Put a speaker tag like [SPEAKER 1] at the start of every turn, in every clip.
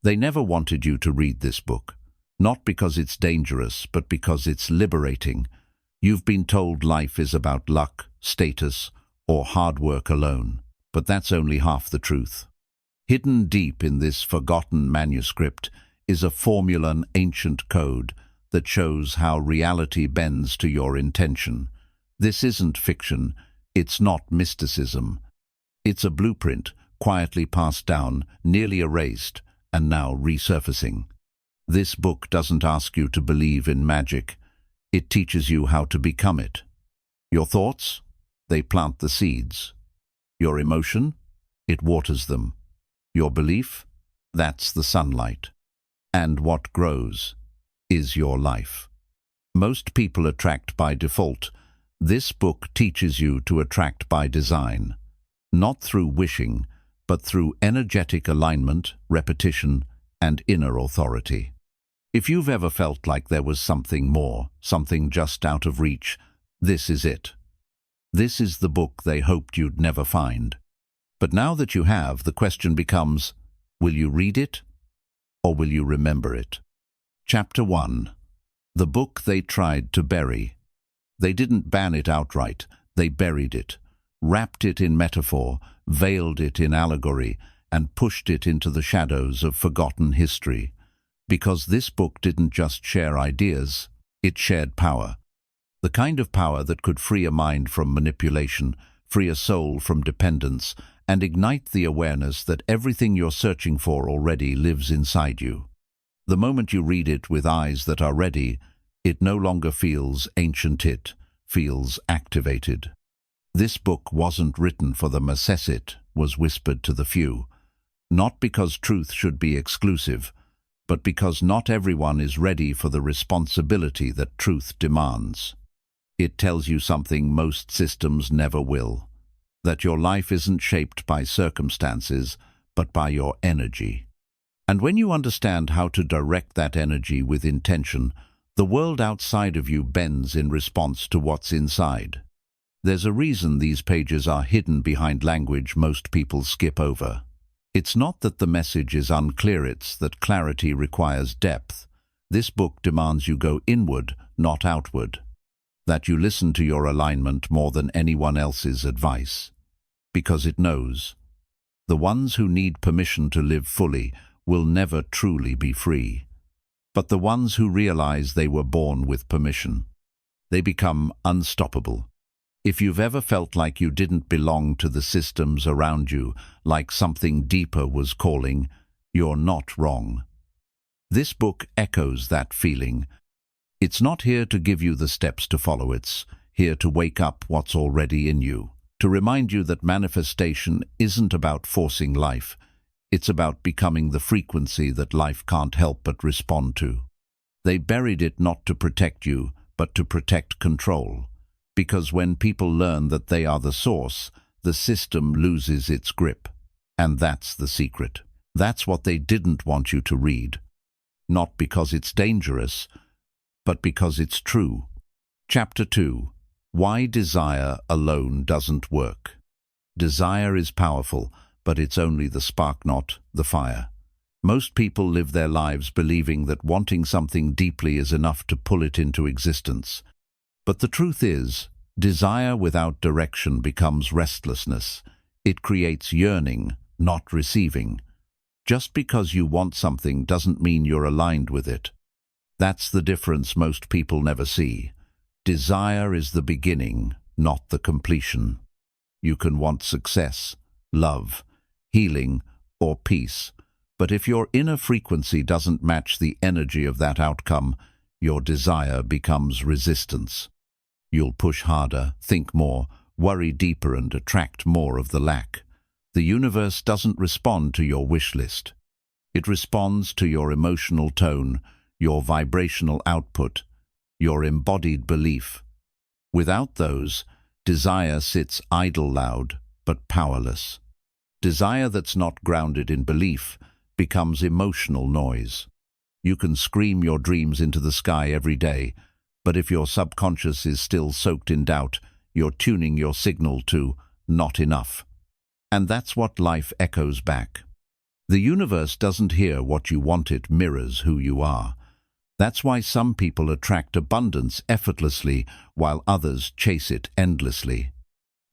[SPEAKER 1] They never wanted you to read this book, not because it's dangerous, but because it's liberating. You've been told life is about luck, status, or hard work alone, but that's only half the truth. Hidden deep in this forgotten manuscript is a formula, an ancient code that shows how reality bends to your intention. This isn't fiction, it's not mysticism. It's a blueprint, quietly passed down, nearly erased, and now resurfacing. This book doesn't ask you to believe in magic. It teaches you how to become it. Your thoughts? They plant the seeds. Your emotion? It waters them. Your belief? That's the sunlight. And what grows is your life. Most people attract by default. This book teaches you to attract by design, not through wishing, but through energetic alignment, repetition, and inner authority. If you've ever felt like there was something more, something just out of reach, this is it. This is the book they hoped you'd never find. But now that you have, the question becomes, will you read it, or will you remember it? Chapter 1. The book they tried to bury. They didn't ban it outright, they buried it, wrapped it in metaphor, veiled it in allegory, and pushed it into the shadows of forgotten history. Because this book didn't just share ideas, it shared power. The kind of power that could free a mind from manipulation, free a soul from dependence, and ignite the awareness that everything you're searching for already lives inside you. The moment you read it with eyes that are ready, it no longer feels ancient, it feels activated. This book wasn't written for the masses, it was whispered to the few. Not because truth should be exclusive, but because not everyone is ready for the responsibility that truth demands. It tells you something most systems never will, that your life isn't shaped by circumstances, but by your energy. And when you understand how to direct that energy with intention, the world outside of you bends in response to what's inside. There's a reason these pages are hidden behind language most people skip over. It's not that the message is unclear, it's that clarity requires depth. This book demands you go inward, not outward. That you listen to your alignment more than anyone else's advice. Because it knows, the ones who need permission to live fully will never truly be free. But the ones who realize they were born with permission, they become unstoppable. If you've ever felt like you didn't belong to the systems around you, like something deeper was calling, you're not wrong. This book echoes that feeling. It's not here to give you the steps to follow, it's here to wake up what's already in you, to remind you that manifestation isn't about forcing life, it's about becoming the frequency that life can't help but respond to. They buried it not to protect you, but to protect control. Because when people learn that they are the source, the system loses its grip. And that's the secret. That's what they didn't want you to read. Not because it's dangerous, but because it's true. Chapter 2. Why desire alone doesn't work. Desire is powerful, but it's only the spark, not the fire. Most people live their lives believing that wanting something deeply is enough to pull it into existence. But the truth is, desire without direction becomes restlessness. It creates yearning, not receiving. Just because you want something doesn't mean you're aligned with it. That's the difference most people never see. Desire is the beginning, not the completion. You can want success, love, healing, or peace, but if your inner frequency doesn't match the energy of that outcome, your desire becomes resistance. You'll push harder, think more, worry deeper, and attract more of the lack. The universe doesn't respond to your wish list. It responds to your emotional tone, your vibrational output, your embodied belief. Without those, desire sits idle, loud, but powerless. Desire that's not grounded in belief becomes emotional noise. You can scream your dreams into the sky every day, but if your subconscious is still soaked in doubt, you're tuning your signal to not enough. And that's what life echoes back. The universe doesn't hear what you want, it mirrors who you are. That's why some people attract abundance effortlessly while others chase it endlessly.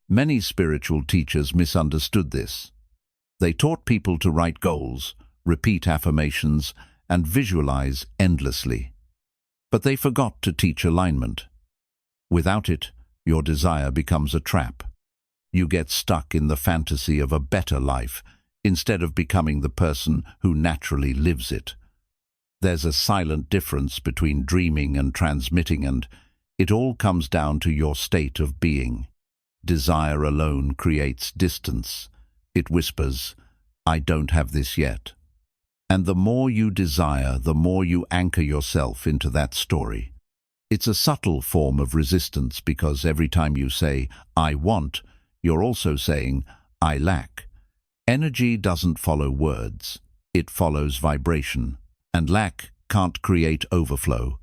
[SPEAKER 1] Many spiritual teachers misunderstood this. They taught people to write goals, repeat affirmations, and visualize endlessly. But they forgot to teach alignment. Without it, your desire becomes a trap. You get stuck in the fantasy of a better life instead of becoming the person who naturally lives it. There's a silent difference between dreaming and transmitting, and it all comes down to your state of being. Desire alone creates distance. It whispers, "I don't have this yet." And the more you desire, the more you anchor yourself into that story. It's a subtle form of resistance because every time you say, "I want," you're also saying, "I lack." Energy doesn't follow words. It follows vibration. And lack can't create overflow.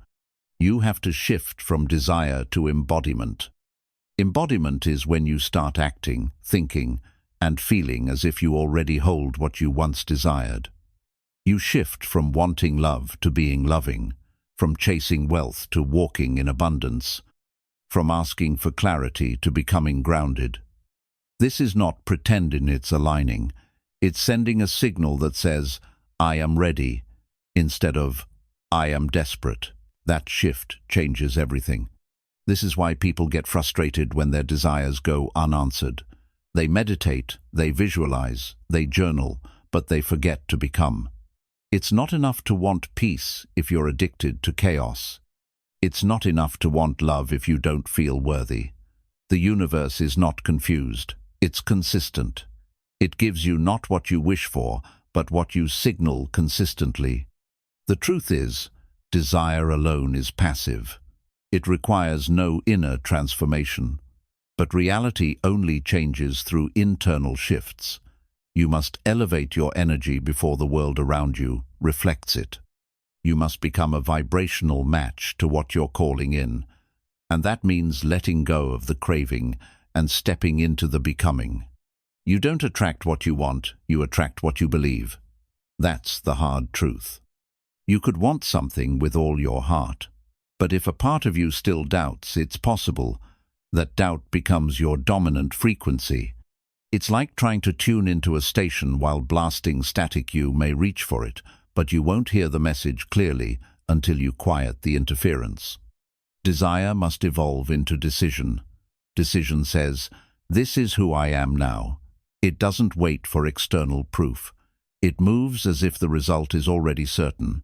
[SPEAKER 1] You have to shift from desire to embodiment. Embodiment is when you start acting, thinking, and feeling as if you already hold what you once desired. You shift from wanting love to being loving, from chasing wealth to walking in abundance, from asking for clarity to becoming grounded. This is not pretending it's aligning. It's sending a signal that says, "I am ready," instead of, "I am desperate." That shift changes everything. This is why people get frustrated when their desires go unanswered. They meditate, they visualize, they journal, but they forget to become. It's not enough to want peace if you're addicted to chaos. It's not enough to want love if you don't feel worthy. The universe is not confused. It's consistent. It gives you not what you wish for, but what you signal consistently. The truth is, desire alone is passive. It requires no inner transformation. But reality only changes through internal shifts. You must elevate your energy before the world around you reflects it. You must become a vibrational match to what you're calling in. And that means letting go of the craving and stepping into the becoming. You don't attract what you want, you attract what you believe. That's the hard truth. You could want something with all your heart, but if a part of you still doubts it's possible, that doubt becomes your dominant frequency. It's like trying to tune into a station while blasting static. You may reach for it, but you won't hear the message clearly until you quiet the interference. Desire must evolve into decision. Decision says, "This is who I am now." It doesn't wait for external proof. It moves as if the result is already certain.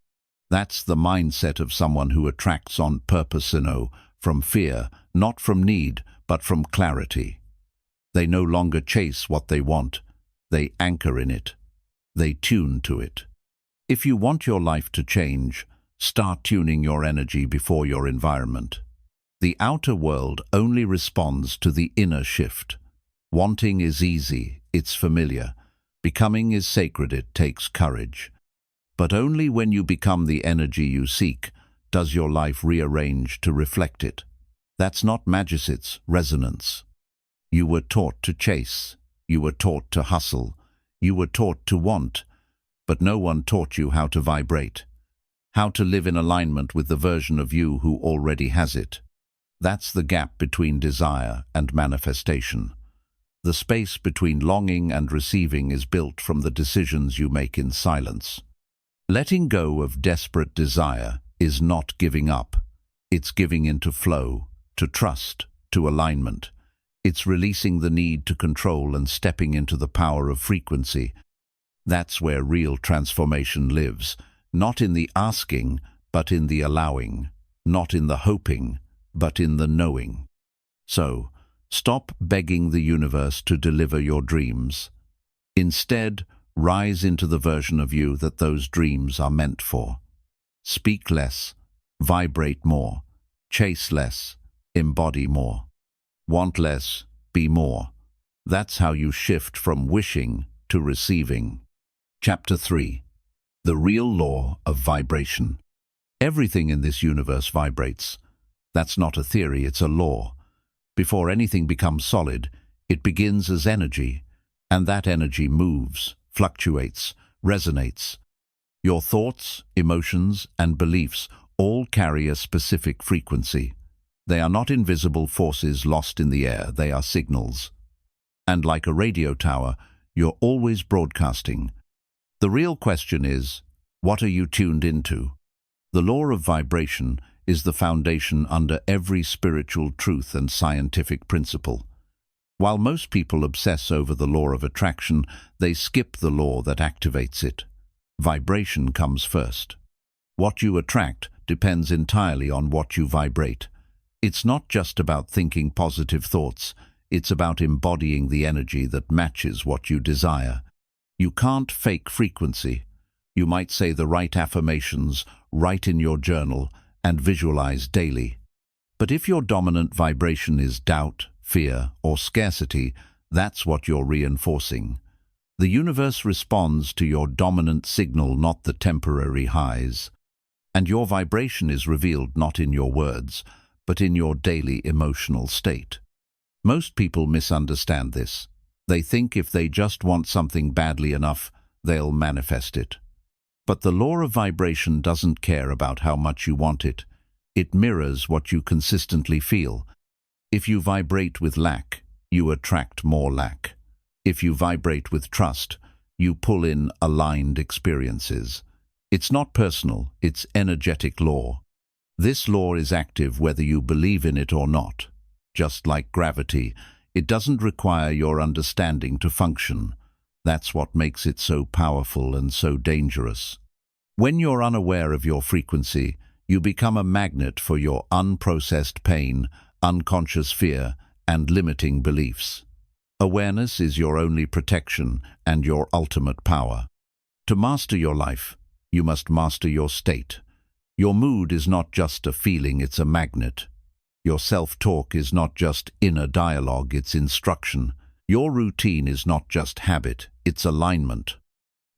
[SPEAKER 1] That's the mindset of someone who attracts on purpose, from fear, not from need, but from clarity. They no longer chase what they want. They anchor in it. They tune to it. If you want your life to change, start tuning your energy before your environment. The outer world only responds to the inner shift. Wanting is easy, it's familiar. Becoming is sacred, it takes courage. But only when you become the energy you seek does your life rearrange to reflect it. That's not magic, it's resonance. You were taught to chase. You were taught to hustle. You were taught to want. But no one taught you how to vibrate. How to live in alignment with the version of you who already has it. That's the gap between desire and manifestation. The space between longing and receiving is built from the decisions you make in silence. Letting go of desperate desire is not giving up. It's giving into flow, to trust, to alignment. It's releasing the need to control and stepping into the power of frequency. That's where real transformation lives, not in the asking, but in the allowing, not in the hoping, but in the knowing. So, stop begging the universe to deliver your dreams. Instead, rise into the version of you that those dreams are meant for. Speak less, vibrate more, chase less, embody more. Want less, be more. That's how you shift from wishing to receiving. Chapter 3. The Real Law of Vibration. Everything in this universe vibrates. That's not a theory, it's a law. Before anything becomes solid, it begins as energy, and that energy moves, fluctuates, resonates. Your thoughts, emotions, and beliefs all carry a specific frequency. They are not invisible forces lost in the air, they are signals. And like a radio tower, you're always broadcasting. The real question is, what are you tuned into? The law of vibration is the foundation under every spiritual truth and scientific principle. While most people obsess over the law of attraction, they skip the law that activates it. Vibration comes first. What you attract depends entirely on what you vibrate. It's not just about thinking positive thoughts, it's about embodying the energy that matches what you desire. You can't fake frequency. You might say the right affirmations, write in your journal, and visualize daily. But if your dominant vibration is doubt, fear, or scarcity, that's what you're reinforcing. The universe responds to your dominant signal, not the temporary highs. And your vibration is revealed not in your words, but in your daily emotional state. Most people misunderstand this. They think if they just want something badly enough, they'll manifest it. But the law of vibration doesn't care about how much you want it. It mirrors what you consistently feel. If you vibrate with lack, you attract more lack. If you vibrate with trust, you pull in aligned experiences. It's not personal, it's energetic law. This law is active whether you believe in it or not. Just like gravity, it doesn't require your understanding to function. That's what makes it so powerful and so dangerous. When you're unaware of your frequency, you become a magnet for your unprocessed pain, unconscious fear, and limiting beliefs. Awareness is your only protection and your ultimate power. To master your life, you must master your state. Your mood is not just a feeling, it's a magnet. Your self-talk is not just inner dialogue, it's instruction. Your routine is not just habit, it's alignment.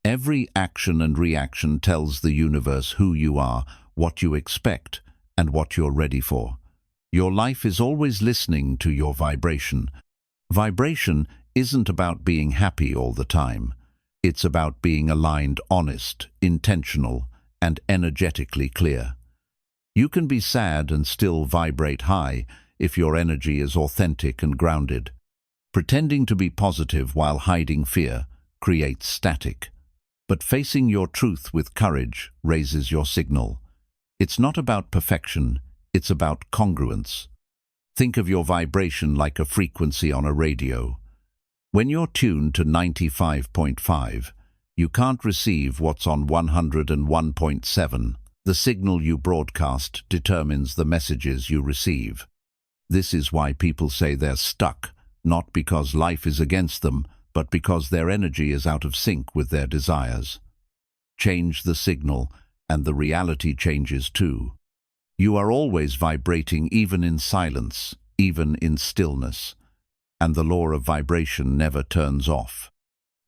[SPEAKER 1] Every action and reaction tells the universe who you are, what you expect, and what you're ready for. Your life is always listening to your vibration. Vibration isn't about being happy all the time. It's about being aligned, honest, intentional, and energetically clear. You can be sad and still vibrate high if your energy is authentic and grounded. Pretending to be positive while hiding fear creates static. But facing your truth with courage raises your signal. It's not about perfection, it's about congruence. Think of your vibration like a frequency on a radio. When you're tuned to 95.5, you can't receive what's on 101.7. The signal you broadcast determines the messages you receive. This is why people say they're stuck, not because life is against them, but because their energy is out of sync with their desires. Change the signal, and the reality changes too. You are always vibrating, even in silence, even in stillness. And the law of vibration never turns off.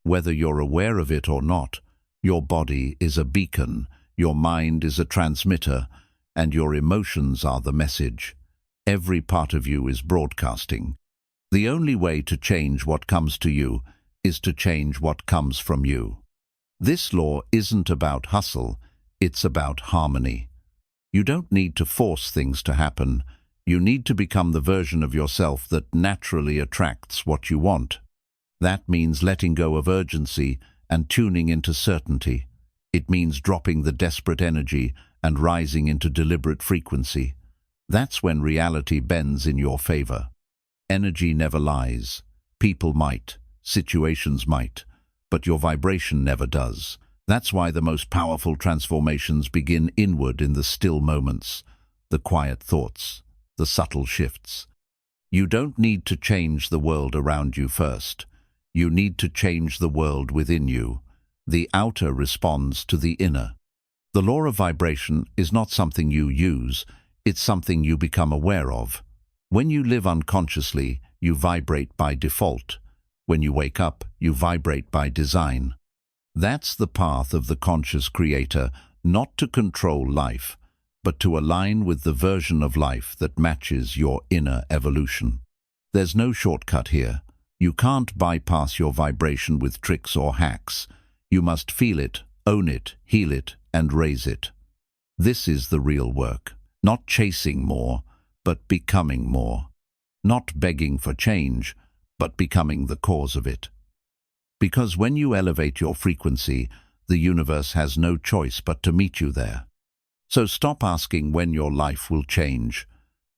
[SPEAKER 1] Whether you're aware of it or not, your body is a beacon, your mind is a transmitter, and your emotions are the message. Every part of you is broadcasting. The only way to change what comes to you is to change what comes from you. This law isn't about hustle, it's about harmony. You don't need to force things to happen. You need to become the version of yourself that naturally attracts what you want. That means letting go of urgency and tuning into certainty. It means dropping the desperate energy and rising into deliberate frequency. That's when reality bends in your favor. Energy never lies. People might, situations might, but your vibration never does. That's why the most powerful transformations begin inward in the still moments, the quiet thoughts, the subtle shifts. You don't need to change the world around you first. You need to change the world within you. The outer responds to the inner. The law of vibration is not something you use, it's something you become aware of. When you live unconsciously, you vibrate by default. When you wake up, you vibrate by design. That's the path of the conscious creator, not to control life, but to align with the version of life that matches your inner evolution. There's no shortcut here. You can't bypass your vibration with tricks or hacks. You must feel it, own it, heal it, and raise it. This is the real work. Not chasing more, but becoming more. Not begging for change, but becoming the cause of it. Because when you elevate your frequency, the universe has no choice but to meet you there. So stop asking when your life will change.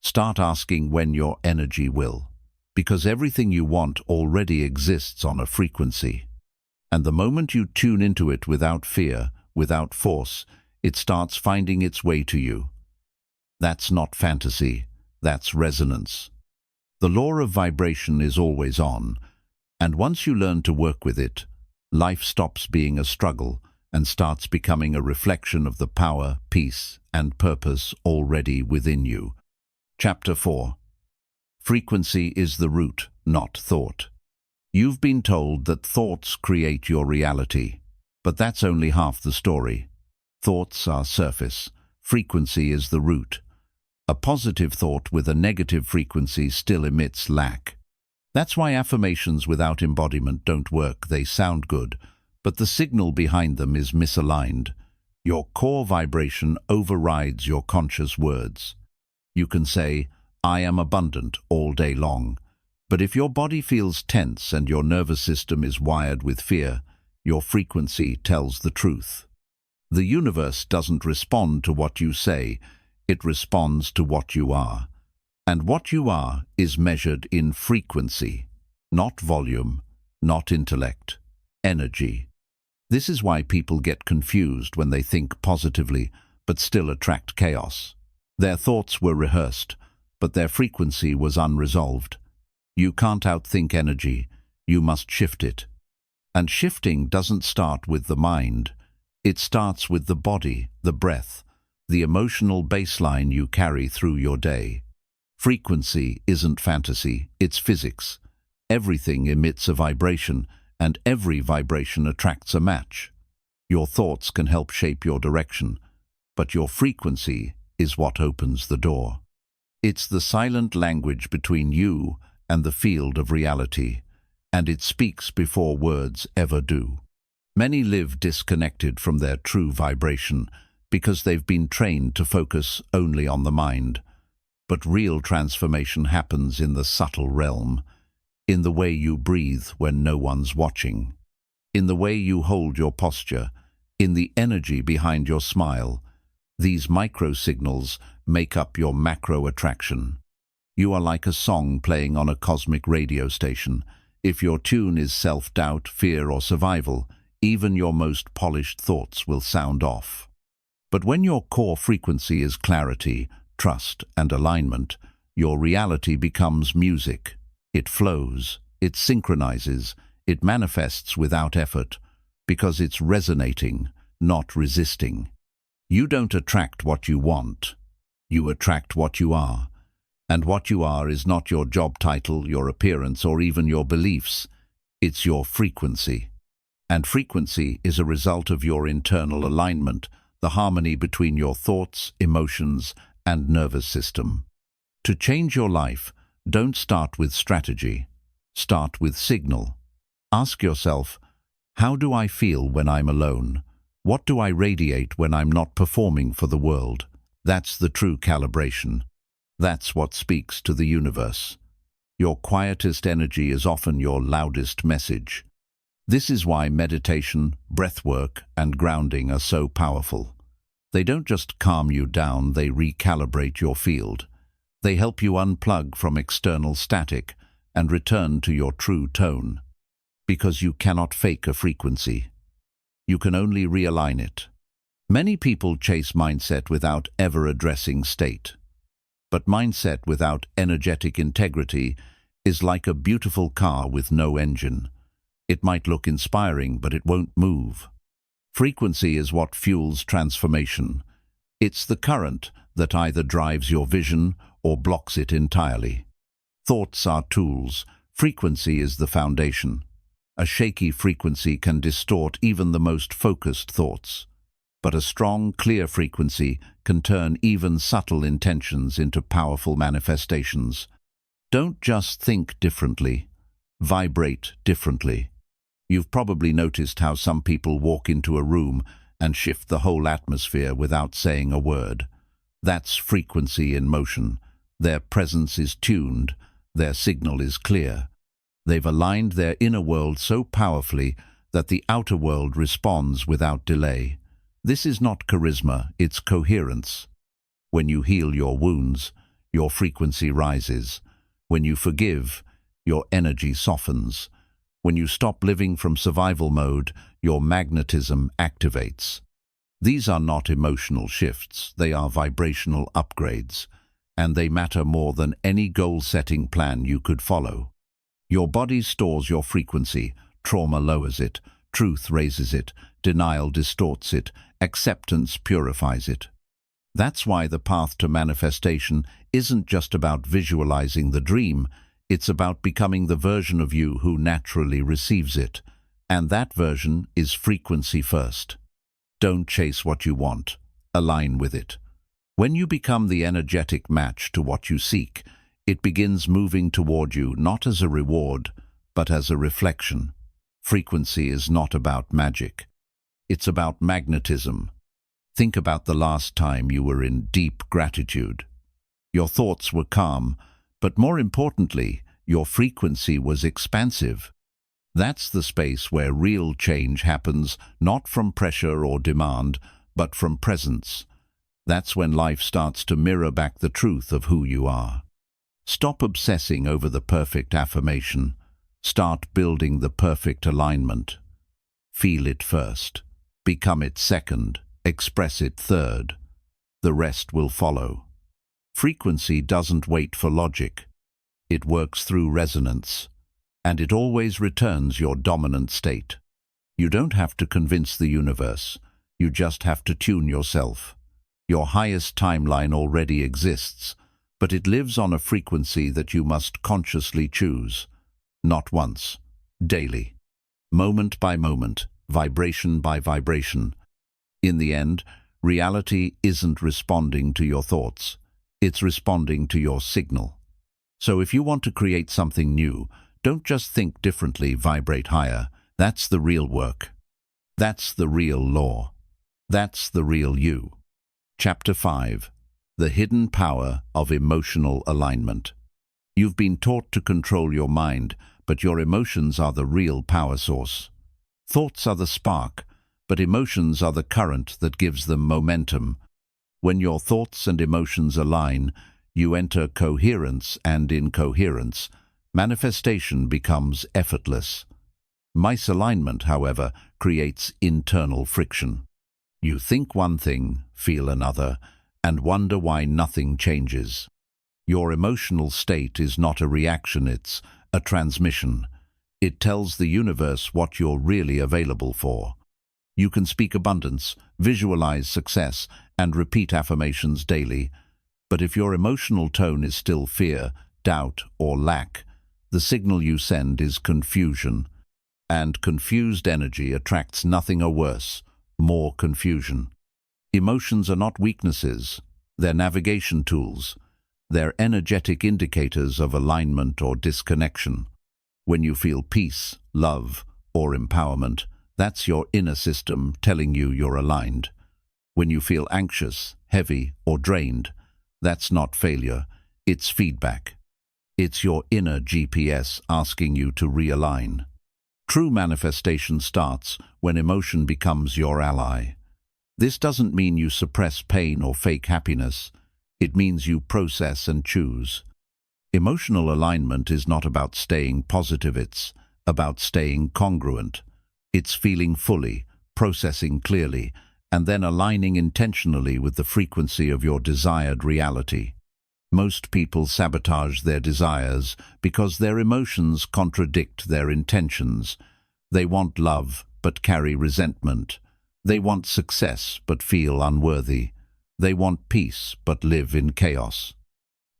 [SPEAKER 1] Start asking when your energy will. Because everything you want already exists on a frequency. And the moment you tune into it without fear, without force, it starts finding its way to you. That's not fantasy, that's resonance. The law of vibration is always on, and once you learn to work with it, life stops being a struggle and starts becoming a reflection of the power, peace, and purpose already within you. Chapter 4. Frequency is the root, not thought. You've been told that thoughts create your reality, but that's only half the story. Thoughts are surface. Frequency is the root. A positive thought with a negative frequency still emits lack. That's why affirmations without embodiment don't work. They sound good, but the signal behind them is misaligned. Your core vibration overrides your conscious words. You can say, "I am abundant," all day long, but if your body feels tense and your nervous system is wired with fear, your frequency tells the truth. The universe doesn't respond to what you say, it responds to what you are. And what you are is measured in frequency, not volume, not intellect, energy. This is why people get confused when they think positively, but still attract chaos. Their thoughts were rehearsed, but their frequency was unresolved. You can't outthink energy, you must shift it. And shifting doesn't start with the mind. It starts with the body, the breath, the emotional baseline you carry through your day. Frequency isn't fantasy, it's physics. Everything emits a vibration, and every vibration attracts a match. Your thoughts can help shape your direction, but your frequency is what opens the door. It's the silent language between you and the field of reality, and it speaks before words ever do. Many live disconnected from their true vibration because they've been trained to focus only on the mind. But real transformation happens in the subtle realm, in the way you breathe when no one's watching, in the way you hold your posture, in the energy behind your smile. These micro-signals make up your macro attraction. You are like a song playing on a cosmic radio station. If your tune is self-doubt, fear, or survival, even your most polished thoughts will sound off. But when your core frequency is clarity, trust, and alignment, your reality becomes music. It flows, it synchronizes, it manifests without effort, because it's resonating, not resisting. You don't attract what you want, you attract what you are. And what you are is not your job title, your appearance, or even your beliefs. It's your frequency. And frequency is a result of your internal alignment, the harmony between your thoughts, emotions, and nervous system. To change your life, don't start with strategy. Start with signal. Ask yourself, how do I feel when I'm alone? What do I radiate when I'm not performing for the world? That's the true calibration. That's what speaks to the universe. Your quietest energy is often your loudest message. This is why meditation, breathwork, and grounding are so powerful. They don't just calm you down, they recalibrate your field. They help you unplug from external static and return to your true tone. Because you cannot fake a frequency. You can only realign it. Many people chase mindset without ever addressing state. But mindset without energetic integrity is like a beautiful car with no engine. It might look inspiring, but it won't move. Frequency is what fuels transformation. It's the current that either drives your vision or blocks it entirely. Thoughts are tools. Frequency is the foundation. A shaky frequency can distort even the most focused thoughts. But a strong, clear frequency can turn even subtle intentions into powerful manifestations. Don't just think differently. Vibrate differently. You've probably noticed how some people walk into a room and shift the whole atmosphere without saying a word. That's frequency in motion. Their presence is tuned, their signal is clear. They've aligned their inner world so powerfully that the outer world responds without delay. This is not charisma, it's coherence. When you heal your wounds, your frequency rises. When you forgive, your energy softens. When you stop living from survival mode, your magnetism activates. These are not emotional shifts, they are vibrational upgrades, and they matter more than any goal-setting plan you could follow. Your body stores your frequency, trauma lowers it, truth raises it, denial distorts it, acceptance purifies it. That's why the path to manifestation isn't just about visualizing the dream, it's about becoming the version of you who naturally receives it. And that version is frequency first. Don't chase what you want, align with it. When you become the energetic match to what you seek, it begins moving toward you not as a reward, but as a reflection. Frequency is not about magic. It's about magnetism. Think about the last time you were in deep gratitude. Your thoughts were calm, but more importantly, your frequency was expansive. That's the space where real change happens, not from pressure or demand, but from presence. That's when life starts to mirror back the truth of who you are. Stop obsessing over the perfect affirmation. Start building the perfect alignment. Feel it first. Become it second. Express it third. The rest will follow. Frequency doesn't wait for logic. It works through resonance, and it always returns your dominant state. You don't have to convince the universe. You just have to tune yourself. Your highest timeline already exists, but it lives on a frequency that you must consciously choose. Not once, daily, moment by moment, vibration by vibration. In the end, reality isn't responding to your thoughts. It's responding to your signal. So if you want to create something new, don't just think differently, vibrate higher. That's the real work. That's the real law. That's the real you. Chapter 5. The Hidden Power of Emotional Alignment. You've been taught to control your mind, but your emotions are the real power source. Thoughts are the spark, but emotions are the current that gives them momentum. When your thoughts and emotions align, you enter coherence, and in coherence, manifestation becomes effortless. Misalignment, however, creates internal friction. You think one thing, feel another, and wonder why nothing changes. Your emotional state is not a reaction, it's a transmission. It tells the universe what you're really available for. You can speak abundance, visualize success, and repeat affirmations daily. But if your emotional tone is still fear, doubt, or lack, the signal you send is confusion. And confused energy attracts nothing or worse, more confusion. Emotions are not weaknesses, they're navigation tools. They're energetic indicators of alignment or disconnection. When you feel peace, love, or empowerment, that's your inner system telling you you're aligned. When you feel anxious, heavy, or drained, that's not failure, it's feedback. It's your inner GPS asking you to realign. True manifestation starts when emotion becomes your ally. This doesn't mean you suppress pain or fake happiness. It means you process and choose. Emotional alignment is not about staying positive, it's about staying congruent. It's feeling fully, processing clearly, and then aligning intentionally with the frequency of your desired reality. Most people sabotage their desires because their emotions contradict their intentions. They want love but carry resentment. They want success but feel unworthy. They want peace but live in chaos.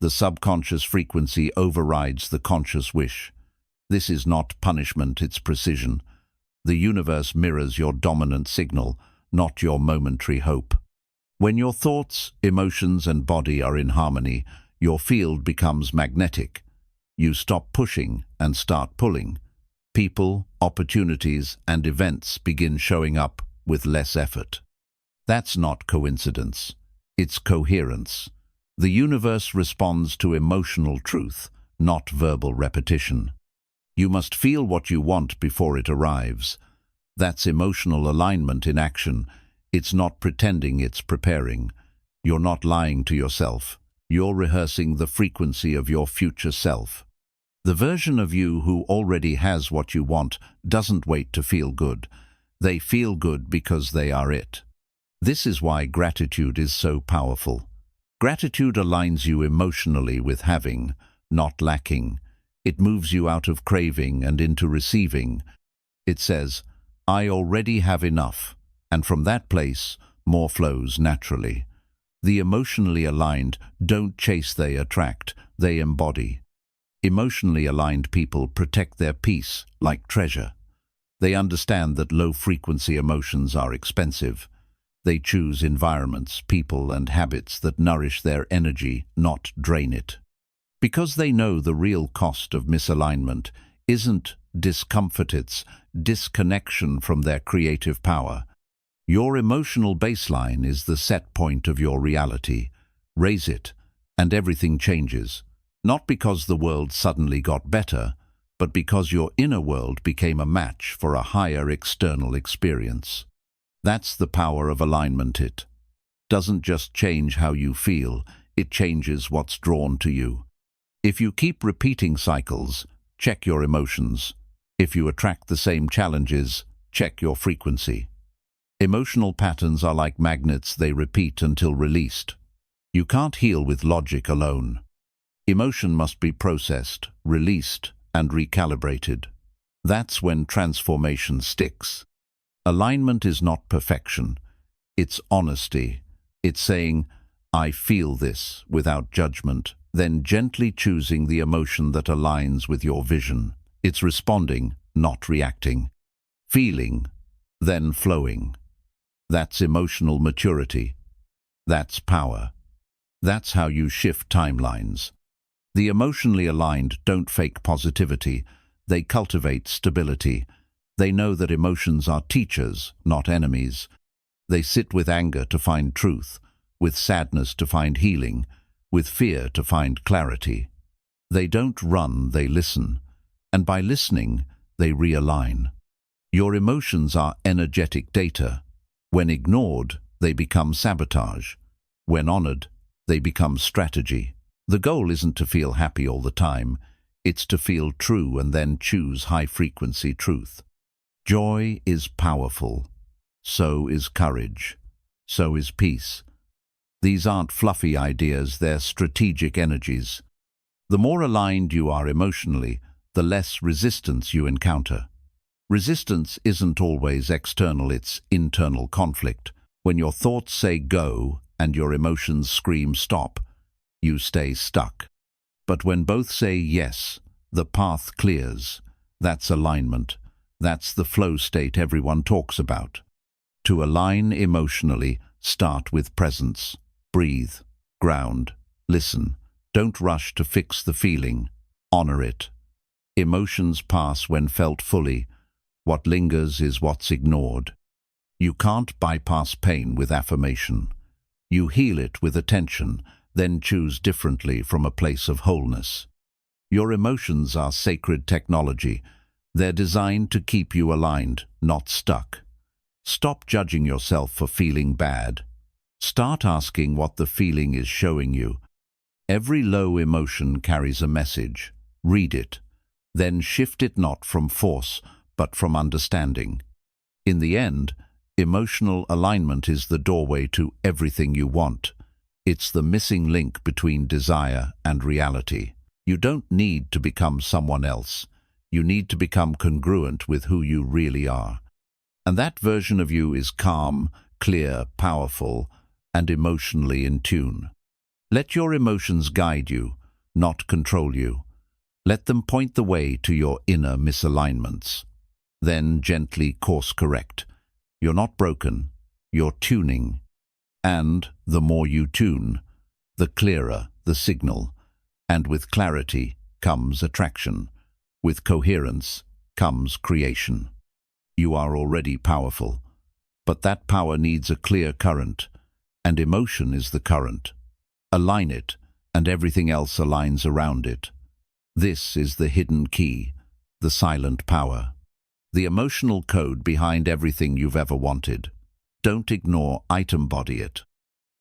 [SPEAKER 1] The subconscious frequency overrides the conscious wish. This is not punishment, it's precision. The universe mirrors your dominant signal, not your momentary hope. When your thoughts, emotions, and body are in harmony, your field becomes magnetic. You stop pushing and start pulling. People, opportunities, and events begin showing up with less effort. That's not coincidence. It's coherence. The universe responds to emotional truth, not verbal repetition. You must feel what you want before it arrives. That's emotional alignment in action. It's not pretending, it's preparing. You're not lying to yourself. You're rehearsing the frequency of your future self. The version of you who already has what you want doesn't wait to feel good. They feel good because they are it. This is why gratitude is so powerful. Gratitude aligns you emotionally with having, not lacking. It moves you out of craving and into receiving. It says, I already have enough, and from that place, more flows naturally. The emotionally aligned don't chase, they attract, they embody. Emotionally aligned people protect their peace like treasure. They understand that low-frequency emotions are expensive. They choose environments, people, and habits that nourish their energy, not drain it. Because they know the real cost of misalignment isn't discomfort, it's disconnection from their creative power. Your emotional baseline is the set point of your reality. Raise it, and everything changes. Not because the world suddenly got better, but because your inner world became a match for a higher external experience. That's the power of alignment. It doesn't just change how you feel, it changes what's drawn to you. If you keep repeating cycles, check your emotions. If you attract the same challenges, check your frequency. Emotional patterns are like magnets, they repeat until released. You can't heal with logic alone. Emotion must be processed, released, and recalibrated. That's when transformation sticks. Alignment is not perfection. It's honesty. It's saying, I feel this, without judgment, then gently choosing the emotion that aligns with your vision. It's responding, not reacting. Feeling, then flowing. That's emotional maturity. That's power. That's how you shift timelines. The emotionally aligned don't fake positivity. They cultivate stability. They know that emotions are teachers, not enemies. They sit with anger to find truth, with sadness to find healing, with fear to find clarity. They don't run, they listen. And by listening, they realign. Your emotions are energetic data. When ignored, they become sabotage. When honored, they become strategy. The goal isn't to feel happy all the time. It's to feel true and then choose high-frequency truth. Joy is powerful. So is courage. So is peace. These aren't fluffy ideas, they're strategic energies. The more aligned you are emotionally, the less resistance you encounter. Resistance isn't always external, it's internal conflict. When your thoughts say go and your emotions scream stop, you stay stuck. But when both say yes, the path clears. That's alignment. That's the flow state everyone talks about. To align emotionally, start with presence. Breathe, ground, listen. Don't rush to fix the feeling. Honor it. Emotions pass when felt fully. What lingers is what's ignored. You can't bypass pain with affirmation. You heal it with attention, then choose differently from a place of wholeness. Your emotions are sacred technology. They're designed to keep you aligned, not stuck. Stop judging yourself for feeling bad. Start asking what the feeling is showing you. Every low emotion carries a message. Read it. Then shift it not from force, but from understanding. In the end, emotional alignment is the doorway to everything you want. It's the missing link between desire and reality. You don't need to become someone else. You need to become congruent with who you really are. And that version of you is calm, clear, powerful, and emotionally in tune. Let your emotions guide you, not control you. Let them point the way to your inner misalignments. Then gently course correct. You're not broken, you're tuning. And the more you tune, the clearer the signal. And with clarity comes attraction. With coherence becomes creation. You are already powerful, but that power needs a clear current, and emotion is the current. Align it, and everything else aligns around it. This is the hidden key, the silent power. The emotional code behind everything you've ever wanted. Don't ignore it, embody it.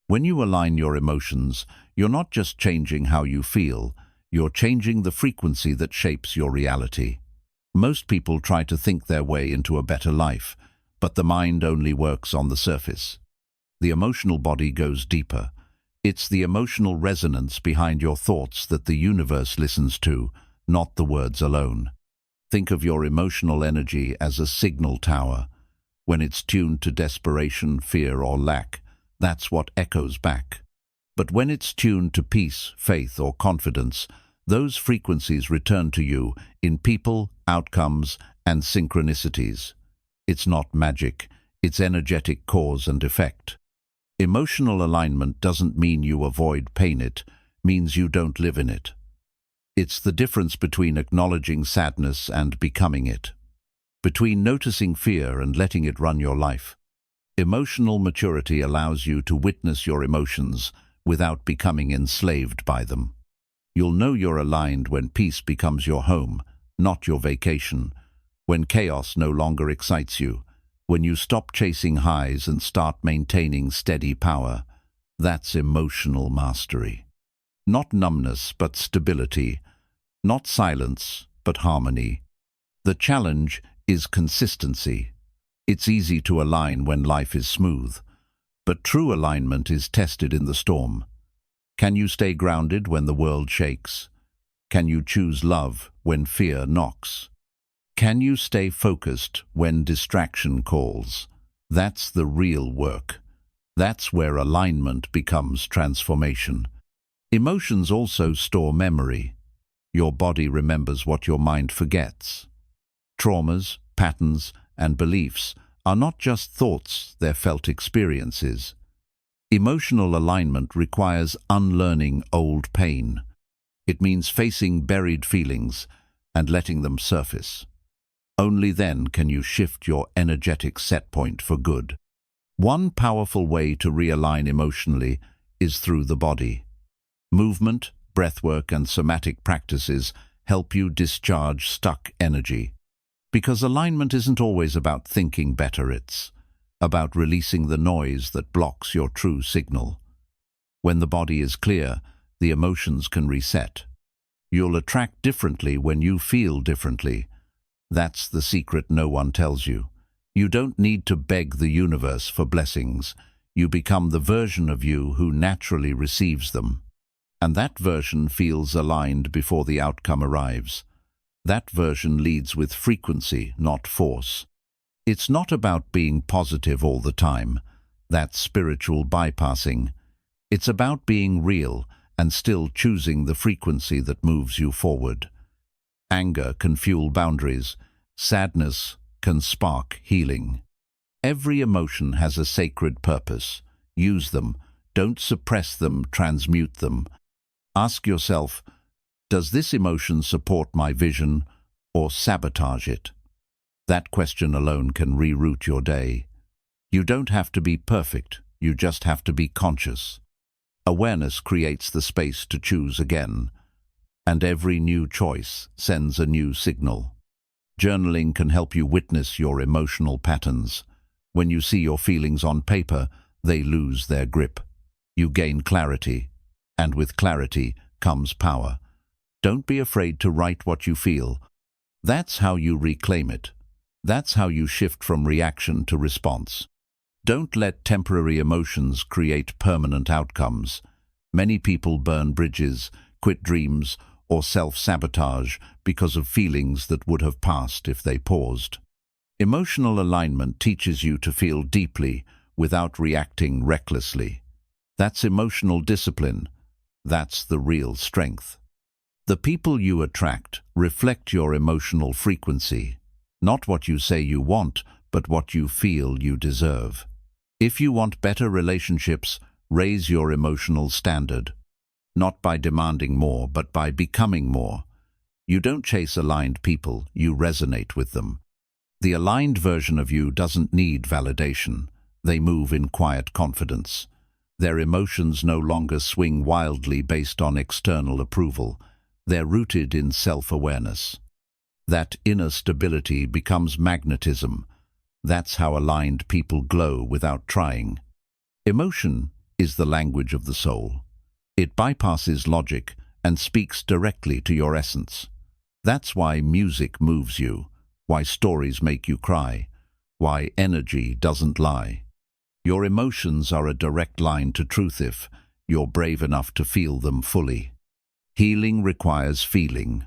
[SPEAKER 1] When you align your emotions, you're not just changing how you feel, you're changing the frequency that shapes your reality. Most people try to think their way into a better life, but the mind only works on the surface. The emotional body goes deeper. It's the emotional resonance behind your thoughts that the universe listens to, not the words alone. Think of your emotional energy as a signal tower. When it's tuned to desperation, fear, or lack, that's what echoes back. But when it's tuned to peace, faith, or confidence, those frequencies return to you in people, outcomes, and synchronicities. It's not magic, it's energetic cause and effect. Emotional alignment doesn't mean you avoid pain, it means you don't live in it. It's the difference between acknowledging sadness and becoming it, between noticing fear and letting it run your life. Emotional maturity allows you to witness your emotions without becoming enslaved by them. You'll know you're aligned when peace becomes your home, not your vacation, when chaos no longer excites you, when you stop chasing highs and start maintaining steady power. That's emotional mastery. Not numbness, but stability. Not silence, but harmony. The challenge is consistency. It's easy to align when life is smooth, but true alignment is tested in the storm. Can you stay grounded when the world shakes? Can you choose love when fear knocks? Can you stay focused when distraction calls? That's the real work. That's where alignment becomes transformation. Emotions also store memory. Your body remembers what your mind forgets. Traumas, patterns, and beliefs are not just thoughts, they're felt experiences. Emotional alignment requires unlearning old pain. It means facing buried feelings and letting them surface. Only then can you shift your energetic set point for good. One powerful way to realign emotionally is through the body. Movement, breathwork, and somatic practices help you discharge stuck energy. Because alignment isn't always about thinking better, it's about releasing the noise that blocks your true signal. When the body is clear, the emotions can reset. You'll attract differently when you feel differently. That's the secret no one tells you. You don't need to beg the universe for blessings. You become the version of you who naturally receives them. And that version feels aligned before the outcome arrives. That version leads with frequency, not force. It's not about being positive all the time. That's spiritual bypassing. It's about being real and still choosing the frequency that moves you forward. Anger can fuel boundaries. Sadness can spark healing. Every emotion has a sacred purpose. Use them. Don't suppress them, transmute them. Ask yourself, does this emotion support my vision or sabotage it? That question alone can reroute your day. You don't have to be perfect, you just have to be conscious. Awareness creates the space to choose again, and every new choice sends a new signal. Journaling can help you witness your emotional patterns. When you see your feelings on paper, they lose their grip. You gain clarity, and with clarity comes power. Don't be afraid to write what you feel. That's how you reclaim it. That's how you shift from reaction to response. Don't let temporary emotions create permanent outcomes. Many people burn bridges, quit dreams, or self-sabotage because of feelings that would have passed if they paused. Emotional alignment teaches you to feel deeply without reacting recklessly. That's emotional discipline. That's the real strength. The people you attract reflect your emotional frequency, not what you say you want, but what you feel you deserve. If you want better relationships, raise your emotional standard, not by demanding more, but by becoming more. You don't chase aligned people, you resonate with them. The aligned version of you doesn't need validation. They move in quiet confidence. Their emotions no longer swing wildly based on external approval. They're rooted in self-awareness. That inner stability becomes magnetism. That's how aligned people glow without trying. Emotion is the language of the soul. It bypasses logic and speaks directly to your essence. That's why music moves you, why stories make you cry, why energy doesn't lie. Your emotions are a direct line to truth if you're brave enough to feel them fully. Healing requires feeling,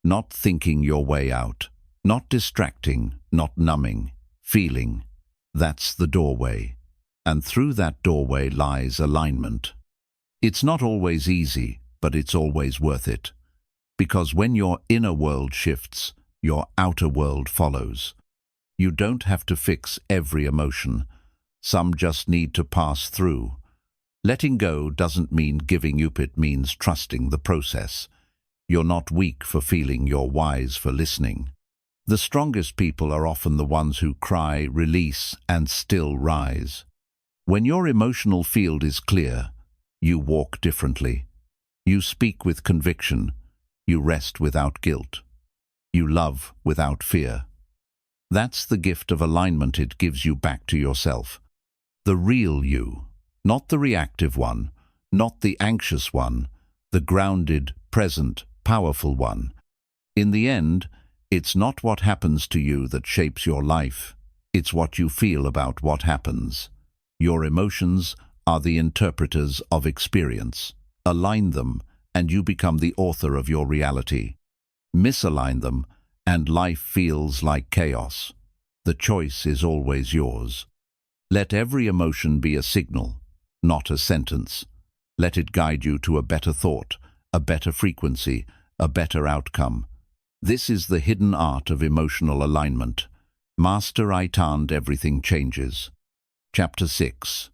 [SPEAKER 1] not thinking your way out, not distracting, not numbing. Feeling. That's the doorway. And through that doorway lies alignment. It's not always easy, but it's always worth it. Because when your inner world shifts, your outer world follows. You don't have to fix every emotion. Some just need to pass through. Letting go doesn't mean giving up, it means trusting the process. You're not weak for feeling, you're wise for listening. The strongest people are often the ones who cry, release, and still rise. When your emotional field is clear, you walk differently. You speak with conviction. You rest without guilt. You love without fear. That's the gift of alignment. It gives you back to yourself. The real you, not the reactive one, not the anxious one, the grounded, present, powerful one. In the end, it's not what happens to you that shapes your life. It's what you feel about what happens. Your emotions are the interpreters of experience. Align them, and you become the author of your reality. Misalign them, and life feels like chaos. The choice is always yours. Let every emotion be a signal, not a sentence. Let it guide you to a better thought, a better frequency, a better outcome. This is the hidden art of emotional alignment. Master it and everything changes. Chapter 6.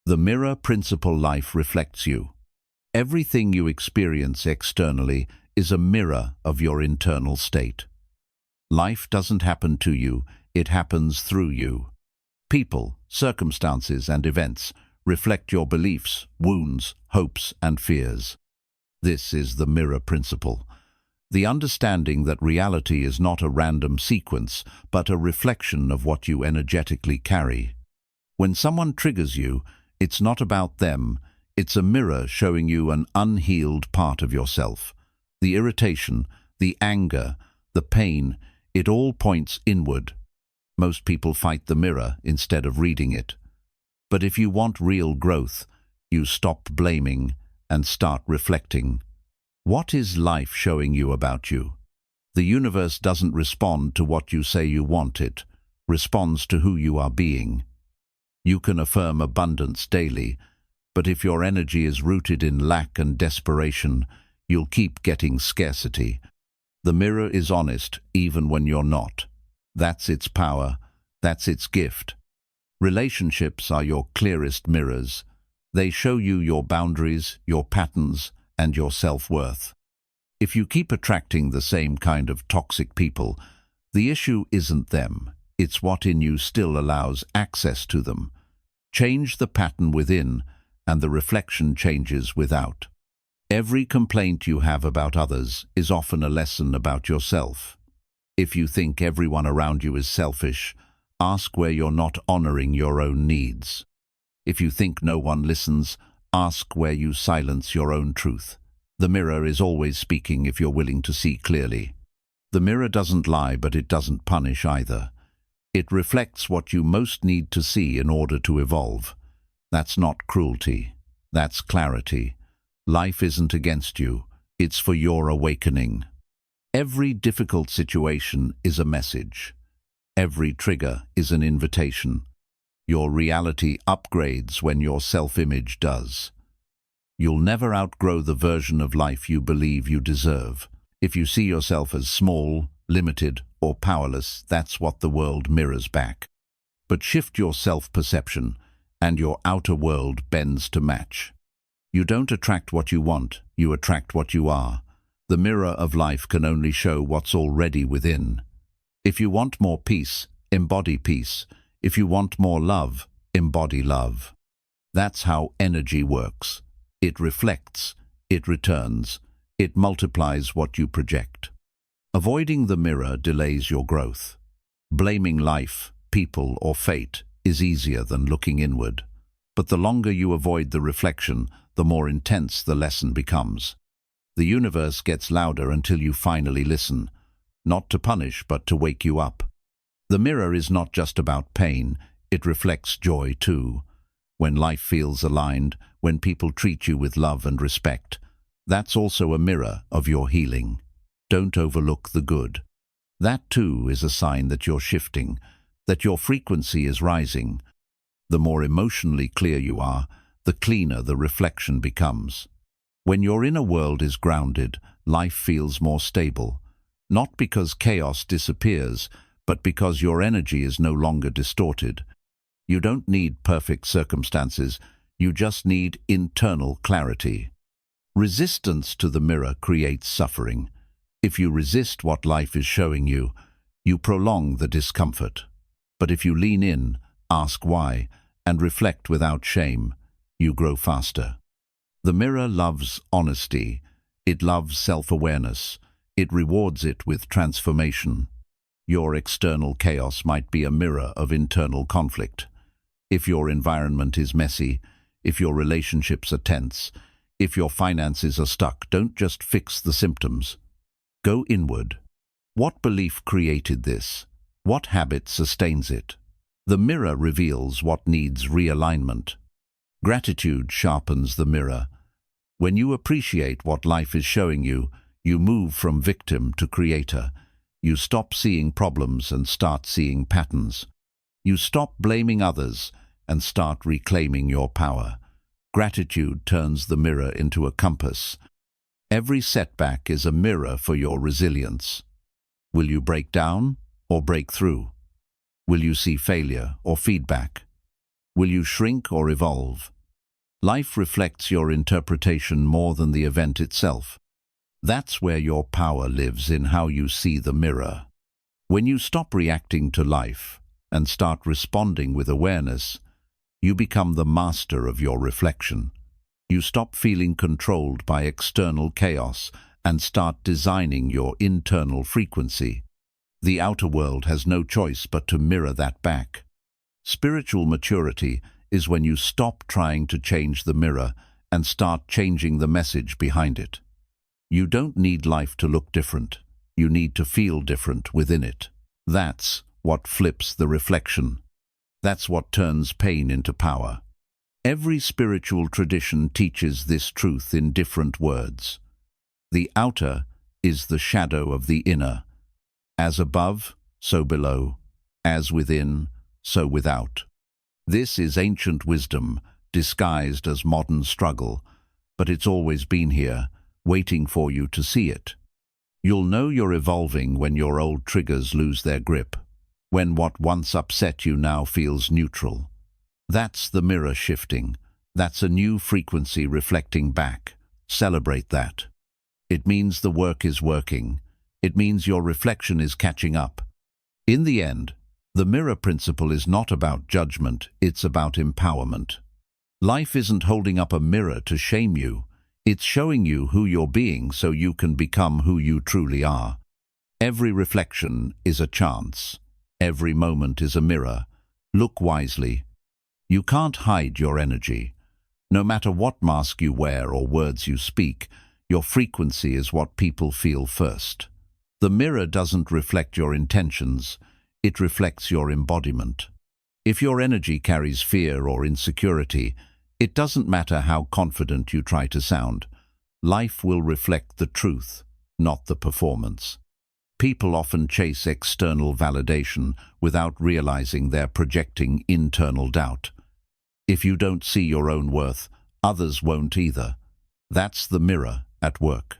[SPEAKER 1] The mirror principle. Life reflects you. Everything you experience externally is a mirror of your internal state. Life doesn't happen to you, it happens through you. People, circumstances, and events reflect your beliefs, wounds, hopes, and fears. This is the mirror principle. The understanding that reality is not a random sequence, but a reflection of what you energetically carry. When someone triggers you, it's not about them, it's a mirror showing you an unhealed part of yourself. The irritation, the anger, the pain, it all points inward. Most people fight the mirror instead of reading it. But if you want real growth, you stop blaming and start reflecting. What is life showing you about you? The universe doesn't respond to what you say you want, it responds to who you are being. You can affirm abundance daily, but if your energy is rooted in lack and desperation, you'll keep getting scarcity. The mirror is honest even when you're not. That's its power, that's its gift. Relationships are your clearest mirrors. They show you your boundaries, your patterns, and your self-worth. If you keep attracting the same kind of toxic people, the issue isn't them, it's what in you still allows access to them. Change the pattern within, and the reflection changes without. Every complaint you have about others is often a lesson about yourself. If you think everyone around you is selfish, ask where you're not honoring your own needs. If you think no one listens, ask where you silence your own truth. The mirror is always speaking if you're willing to see clearly. The mirror doesn't lie, but it doesn't punish either. It reflects what you most need to see in order to evolve. That's not cruelty. That's clarity. Life isn't against you. It's for your awakening. Every difficult situation is a message. Every trigger is an invitation. Your reality upgrades when your self-image does. You'll never outgrow the version of life you believe you deserve. If you see yourself as small, limited, or powerless, that's what the world mirrors back. But shift your self-perception, and your outer world bends to match. You don't attract what you want, you attract what you are. The mirror of life can only show what's already within. If you want more peace, embody peace. If you want more love, embody love. That's how energy works. It reflects, it returns, it multiplies what you project. Avoiding the mirror delays your growth. Blaming life, people, or fate is easier than looking inward. But the longer you avoid the reflection, the more intense the lesson becomes. The universe gets louder until you finally listen, not to punish but to wake you up. The mirror is not just about pain, it reflects joy too. When life feels aligned, when people treat you with love and respect, that's also a mirror of your healing. Don't overlook the good. That too is a sign that you're shifting, that your frequency is rising. The more emotionally clear you are, the cleaner the reflection becomes. When your inner world is grounded, life feels more stable, not because chaos disappears, but because your energy is no longer distorted. You don't need perfect circumstances, you just need internal clarity. Resistance to the mirror creates suffering. If you resist what life is showing you, you prolong the discomfort. But if you lean in, ask why, and reflect without shame, you grow faster. The mirror loves honesty, it loves self-awareness, it rewards it with transformation. Your external chaos might be a mirror of internal conflict. If your environment is messy, if your relationships are tense, if your finances are stuck, don't just fix the symptoms. Go inward. What belief created this? What habit sustains it? The mirror reveals what needs realignment. Gratitude sharpens the mirror. When you appreciate what life is showing you, you move from victim to creator. You stop seeing problems and start seeing patterns. You stop blaming others and start reclaiming your power. Gratitude turns the mirror into a compass. Every setback is a mirror for your resilience. Will you break down or break through? Will you see failure or feedback? Will you shrink or evolve? Life reflects your interpretation more than the event itself. That's where your power lives, in how you see the mirror. When you stop reacting to life and start responding with awareness, you become the master of your reflection. You stop feeling controlled by external chaos and start designing your internal frequency. The outer world has no choice but to mirror that back. Spiritual maturity is when you stop trying to change the mirror and start changing the message behind it. You don't need life to look different. You need to feel different within it. That's what flips the reflection. That's what turns pain into power. Every spiritual tradition teaches this truth in different words. The outer is the shadow of the inner. As above, so below. As within, so without. This is ancient wisdom, disguised as modern struggle, but it's always been here, waiting for you to see it. You'll know you're evolving when your old triggers lose their grip, when what once upset you now feels neutral. That's the mirror shifting. That's a new frequency reflecting back. Celebrate that. It means the work is working. It means your reflection is catching up. In the end, the mirror principle is not about judgment, it's about empowerment. Life isn't holding up a mirror to shame you. It's showing you who you're being so you can become who you truly are. Every reflection is a chance. Every moment is a mirror. Look wisely. You can't hide your energy. No matter what mask you wear or words you speak, your frequency is what people feel first. The mirror doesn't reflect your intentions, it reflects your embodiment. If your energy carries fear or insecurity, it doesn't matter how confident you try to sound. Life will reflect the truth, not the performance. People often chase external validation without realizing they're projecting internal doubt. If you don't see your own worth, others won't either. That's the mirror at work.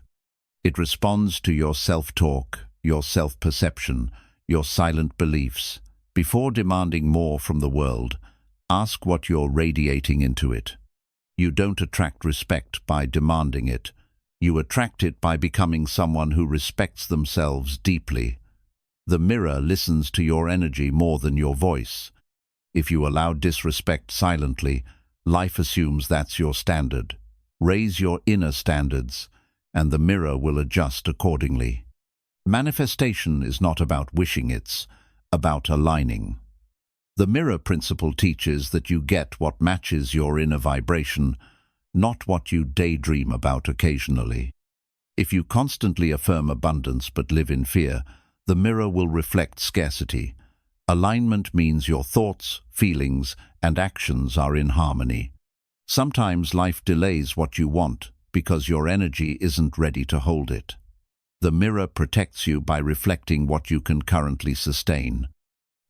[SPEAKER 1] It responds to your self-talk, your self-perception, your silent beliefs. Before demanding more from the world, ask what you're radiating into it. You don't attract respect by demanding it. You attract it by becoming someone who respects themselves deeply. The mirror listens to your energy more than your voice. If you allow disrespect silently, life assumes that's your standard. Raise your inner standards, and the mirror will adjust accordingly. Manifestation is not about wishing, it's about aligning. The mirror principle teaches that you get what matches your inner vibration, not what you daydream about occasionally. If you constantly affirm abundance but live in fear, the mirror will reflect scarcity. Alignment means your thoughts, feelings, and actions are in harmony. Sometimes life delays what you want because your energy isn't ready to hold it. The mirror protects you by reflecting what you can currently sustain.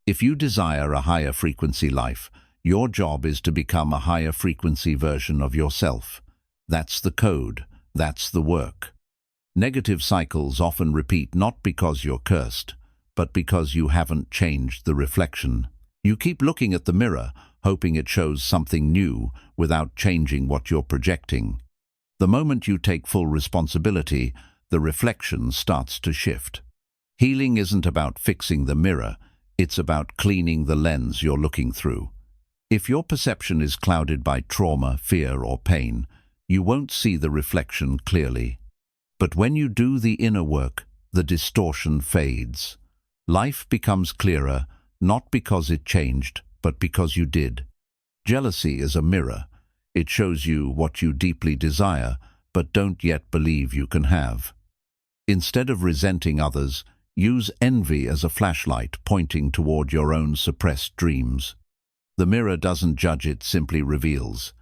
[SPEAKER 1] If you desire a higher frequency life, your job is to become a higher frequency version of yourself. That's the code, that's the work. Negative cycles often repeat not because you're cursed, but because you haven't changed the reflection. You keep looking at the mirror, hoping it shows something new without changing what you're projecting. The moment you take full responsibility, the reflection starts to shift. Healing isn't about fixing the mirror, it's about cleaning the lens you're looking through. If your perception is clouded by trauma, fear, or pain, you won't see the reflection clearly. But when you do the inner work, the distortion fades. Life becomes clearer, not because it changed, but because you did. Jealousy is a mirror. It shows you what you deeply desire, but don't yet believe you can have. Instead of resenting others, use envy as a flashlight pointing toward your own suppressed dreams. The mirror doesn't judge, it simply reveals.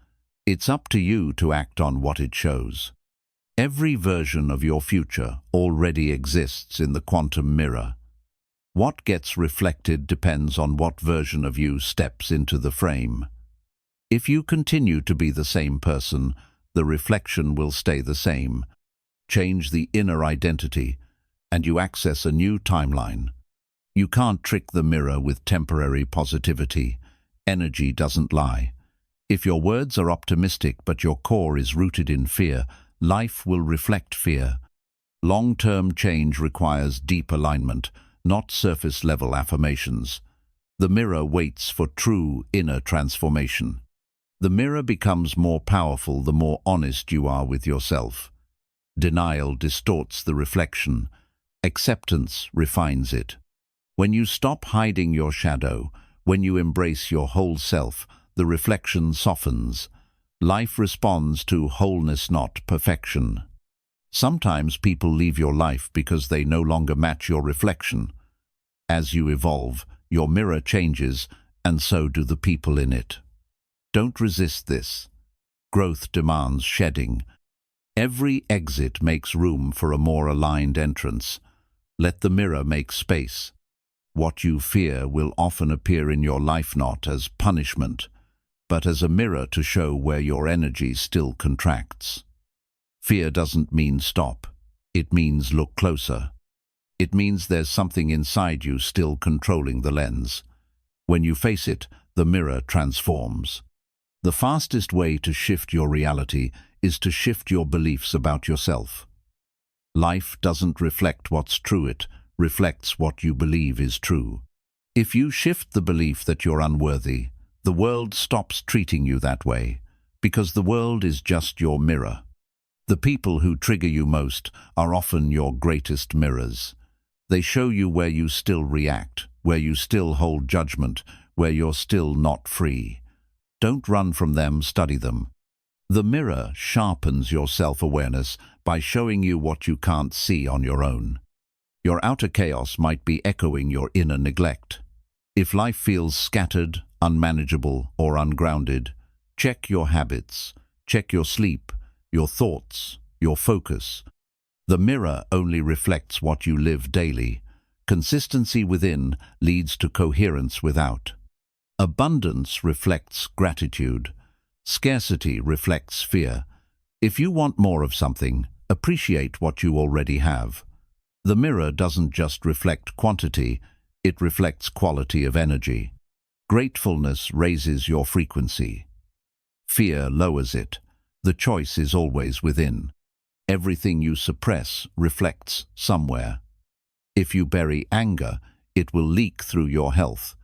[SPEAKER 1] It's up to you to act on what it shows. Every version of your future already exists in the quantum mirror. What gets reflected depends on what version of you steps into the frame. If you continue to be the same person, the reflection will stay the same. Change the inner identity, and you access a new timeline. You can't trick the mirror with temporary positivity. Energy doesn't lie. If your words are optimistic but your core is rooted in fear, life will reflect fear. Long-term change requires deep alignment, not surface-level affirmations. The mirror waits for true inner transformation. The mirror becomes more powerful the more honest you are with yourself. Denial distorts the reflection. Acceptance refines it. When you stop hiding your shadow, when you embrace your whole self, the reflection softens. Life responds to wholeness, not perfection. Sometimes people leave your life because they no longer match your reflection. As you evolve, your mirror changes, and so do the people in it. Don't resist this. Growth demands shedding. Every exit makes room for a more aligned entrance. Let the mirror make space. What you fear will often appear in your life not as punishment, but as a mirror to show where your energy still contracts. Fear doesn't mean stop. It means look closer. It means there's something inside you still controlling the lens. When you face it, the mirror transforms. The fastest way to shift your reality is to shift your beliefs about yourself. Life doesn't reflect what's true, it reflects what you believe is true. If you shift the belief that you're unworthy, the world stops treating you that way, because the world is just your mirror. The people who trigger you most are often your greatest mirrors. They show you where you still react, where you still hold judgment, where you're still not free. Don't run from them, study them. The mirror sharpens your self-awareness by showing you what you can't see on your own. Your outer chaos might be echoing your inner neglect. If life feels scattered, unmanageable, or ungrounded, check your habits, check your sleep, your thoughts, your focus. The mirror only reflects what you live daily. Consistency within leads to coherence without. Abundance reflects gratitude. Scarcity reflects fear. If you want more of something, appreciate what you already have. The mirror doesn't just reflect quantity, it reflects quality of energy. Gratefulness raises your frequency. Fear lowers it. The choice is always within. Everything you suppress reflects somewhere. If you bury anger, it will leak through your health.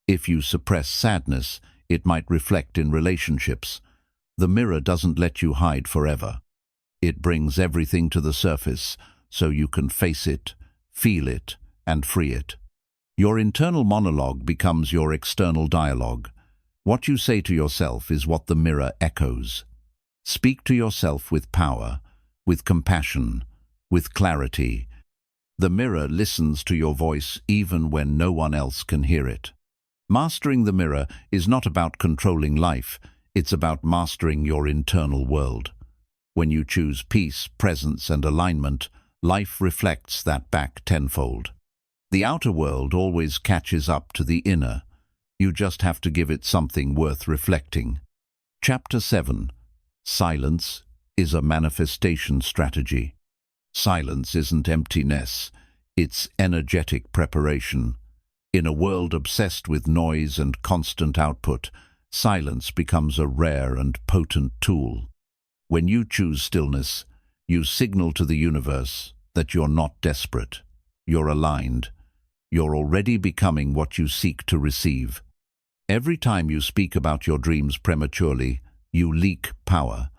[SPEAKER 1] If you suppress sadness, it might reflect in relationships. The mirror doesn't let you hide forever. It brings everything to the surface so you can face it, feel it, and free it. Your internal monologue becomes your external dialogue. What you say to yourself is what the mirror echoes. Speak to yourself with power, with compassion, with clarity. The mirror listens to your voice even when no one else can hear it. Mastering the mirror is not about controlling life, it's about mastering your internal world. When you choose peace, presence, and alignment, life reflects that back tenfold. The outer world always catches up to the inner. You just have to give it something worth reflecting. Chapter 7. Silence is a manifestation strategy. Silence isn't emptiness, it's energetic preparation. In a world obsessed with noise and constant output, silence becomes a rare and potent tool. When you choose stillness, you signal to the universe that you're not desperate. You're aligned. You're already becoming what you seek to receive. Every time you speak about your dreams prematurely, you leak power.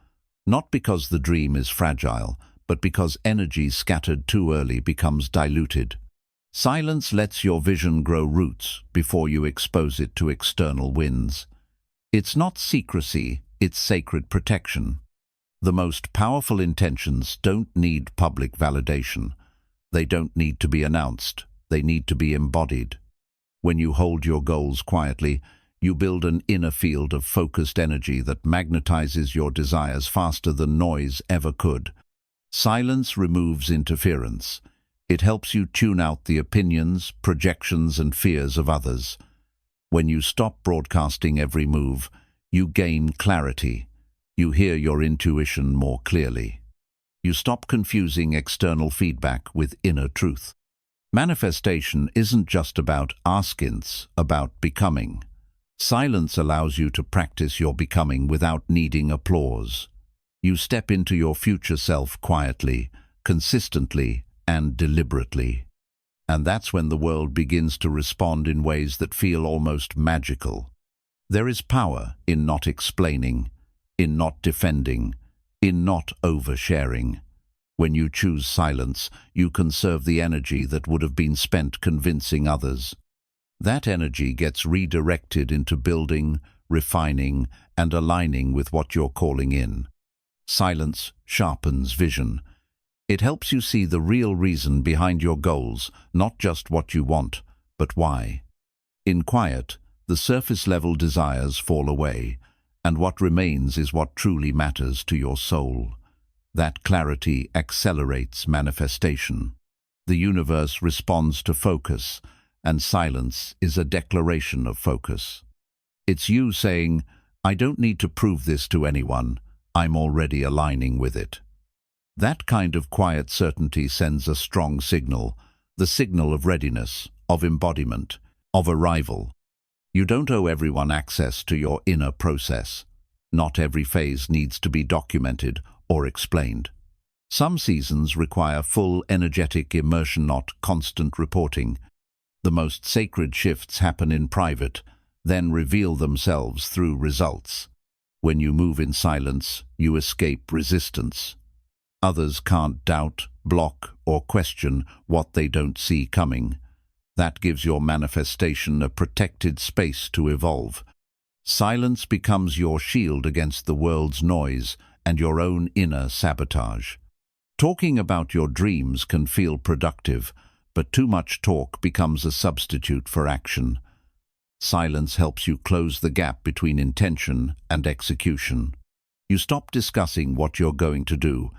[SPEAKER 1] Not because the dream is fragile, but because energy scattered too early becomes diluted. Silence lets your vision grow roots before you expose it to external winds. It's not secrecy, it's sacred protection. The most powerful intentions don't need public validation. They don't need to be announced. They need to be embodied. When you hold your goals quietly, you build an inner field of focused energy that magnetizes your desires faster than noise ever could. Silence removes interference. It helps you tune out the opinions, projections, and fears of others. When you stop broadcasting every move, you gain clarity. You hear your intuition more clearly. You stop confusing external feedback with inner truth. Manifestation isn't just about asking, it's about becoming. Silence allows you to practice your becoming without needing applause. You step into your future self quietly, consistently, and deliberately. And that's when the world begins to respond in ways that feel almost magical. There is power in not explaining, in not defending, in not oversharing. When you choose silence, you conserve the energy that would have been spent convincing others. That energy gets redirected into building, refining, and aligning with what you're calling in. Silence sharpens vision. It helps you see the real reason behind your goals, not just what you want, but why. In quiet, the surface-level desires fall away, and what remains is what truly matters to your soul. That clarity accelerates manifestation. The universe responds to focus, and silence is a declaration of focus. It's you saying, "I don't need to prove this to anyone. I'm already aligning with it." That kind of quiet certainty sends a strong signal, the signal of readiness, of embodiment, of arrival. You don't owe everyone access to your inner process. Not every phase needs to be documented or explained. Some seasons require full energetic immersion, not constant reporting. The most sacred shifts happen in private, then reveal themselves through results. When you move in silence, you escape resistance. Others can't doubt, block, or question what they don't see coming. That gives your manifestation a protected space to evolve. Silence becomes your shield against the world's noise and your own inner sabotage. Talking about your dreams can feel productive, but too much talk becomes a substitute for action. Silence helps you close the gap between intention and execution. You stop discussing what you're going to do,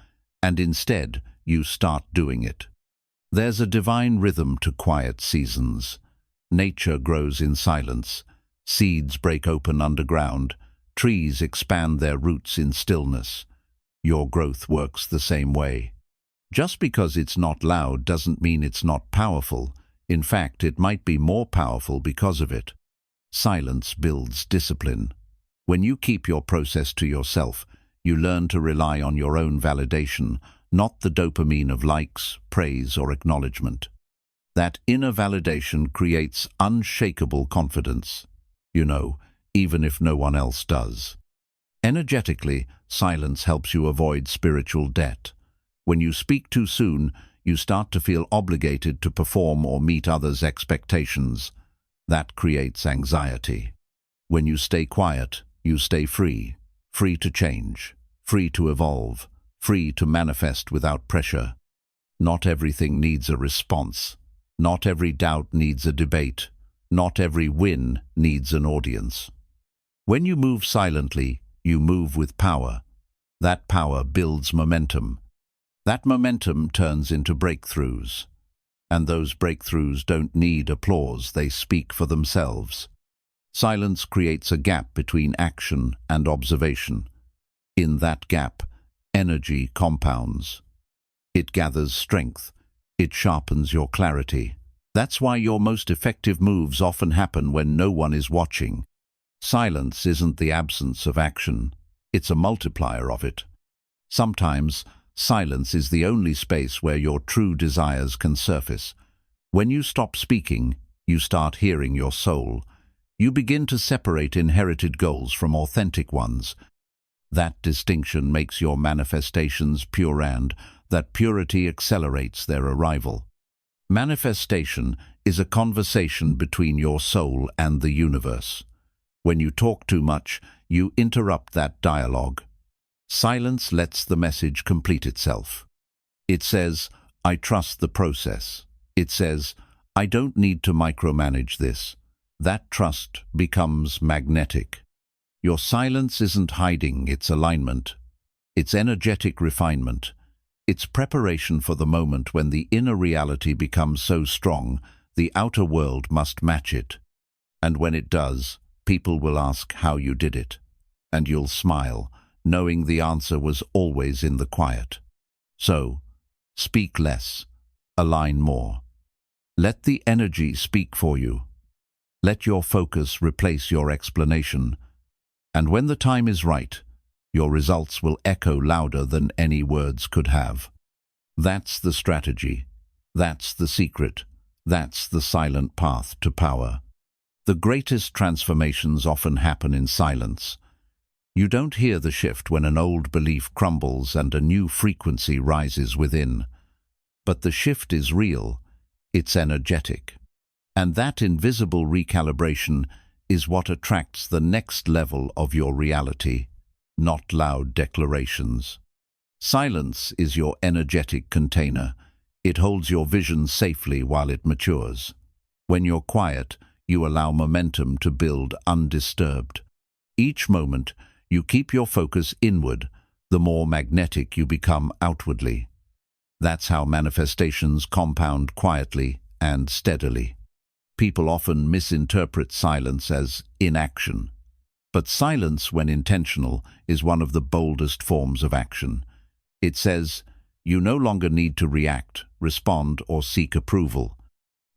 [SPEAKER 1] and instead you start doing it. There's a divine rhythm to quiet seasons. Nature grows in silence. Seeds break open underground. Trees expand their roots in stillness. Your growth works the same way. Just because it's not loud doesn't mean it's not powerful. In fact, it might be more powerful because of it. Silence builds discipline. When you keep your process to yourself, you learn to rely on your own validation, not the dopamine of likes, praise, or acknowledgement. That inner validation creates unshakable confidence, even if no one else does. Energetically, silence helps you avoid spiritual debt. When you speak too soon, you start to feel obligated to perform or meet others' expectations. That creates anxiety. When you stay quiet, you stay free, free to change, free to evolve, free to manifest without pressure. Not everything needs a response. Not every doubt needs a debate. Not every win needs an audience. When you move silently, you move with power. That power builds momentum. That momentum turns into breakthroughs. And those breakthroughs don't need applause, they speak for themselves. Silence creates a gap between action and observation. In that gap, energy compounds. It gathers strength. It sharpens your clarity. That's why your most effective moves often happen when no one is watching. Silence isn't the absence of action. It's a multiplier of it. Sometimes, silence is the only space where your true desires can surface. When you stop speaking, you start hearing your soul. You begin to separate inherited goals from authentic ones. That distinction makes your manifestations pure, and that purity accelerates their arrival. Manifestation is a conversation between your soul and the universe. When you talk too much, you interrupt that dialogue. Silence lets the message complete itself. It says, I trust the process. It says, I don't need to micromanage this. That trust becomes magnetic. Your silence isn't hiding, it's alignment. It's energetic refinement. It's preparation for the moment when the inner reality becomes so strong, the outer world must match it. And when it does, people will ask how you did it. And you'll smile, knowing the answer was always in the quiet. So, speak less, align more. Let the energy speak for you. Let your focus replace your explanation. And when the time is right, your results will echo louder than any words could have. That's the strategy. That's the secret. That's the silent path to power. The greatest transformations often happen in silence. You don't hear the shift when an old belief crumbles and a new frequency rises within. But the shift is real. It's energetic. And that invisible recalibration is what attracts the next level of your reality, not loud declarations. Silence is your energetic container. It holds your vision safely while it matures. When you're quiet, you allow momentum to build undisturbed. Each moment, you keep your focus inward, the more magnetic you become outwardly. That's how manifestations compound quietly and steadily. People often misinterpret silence as inaction. But silence, when intentional, is one of the boldest forms of action. It says, you no longer need to react, respond, or seek approval.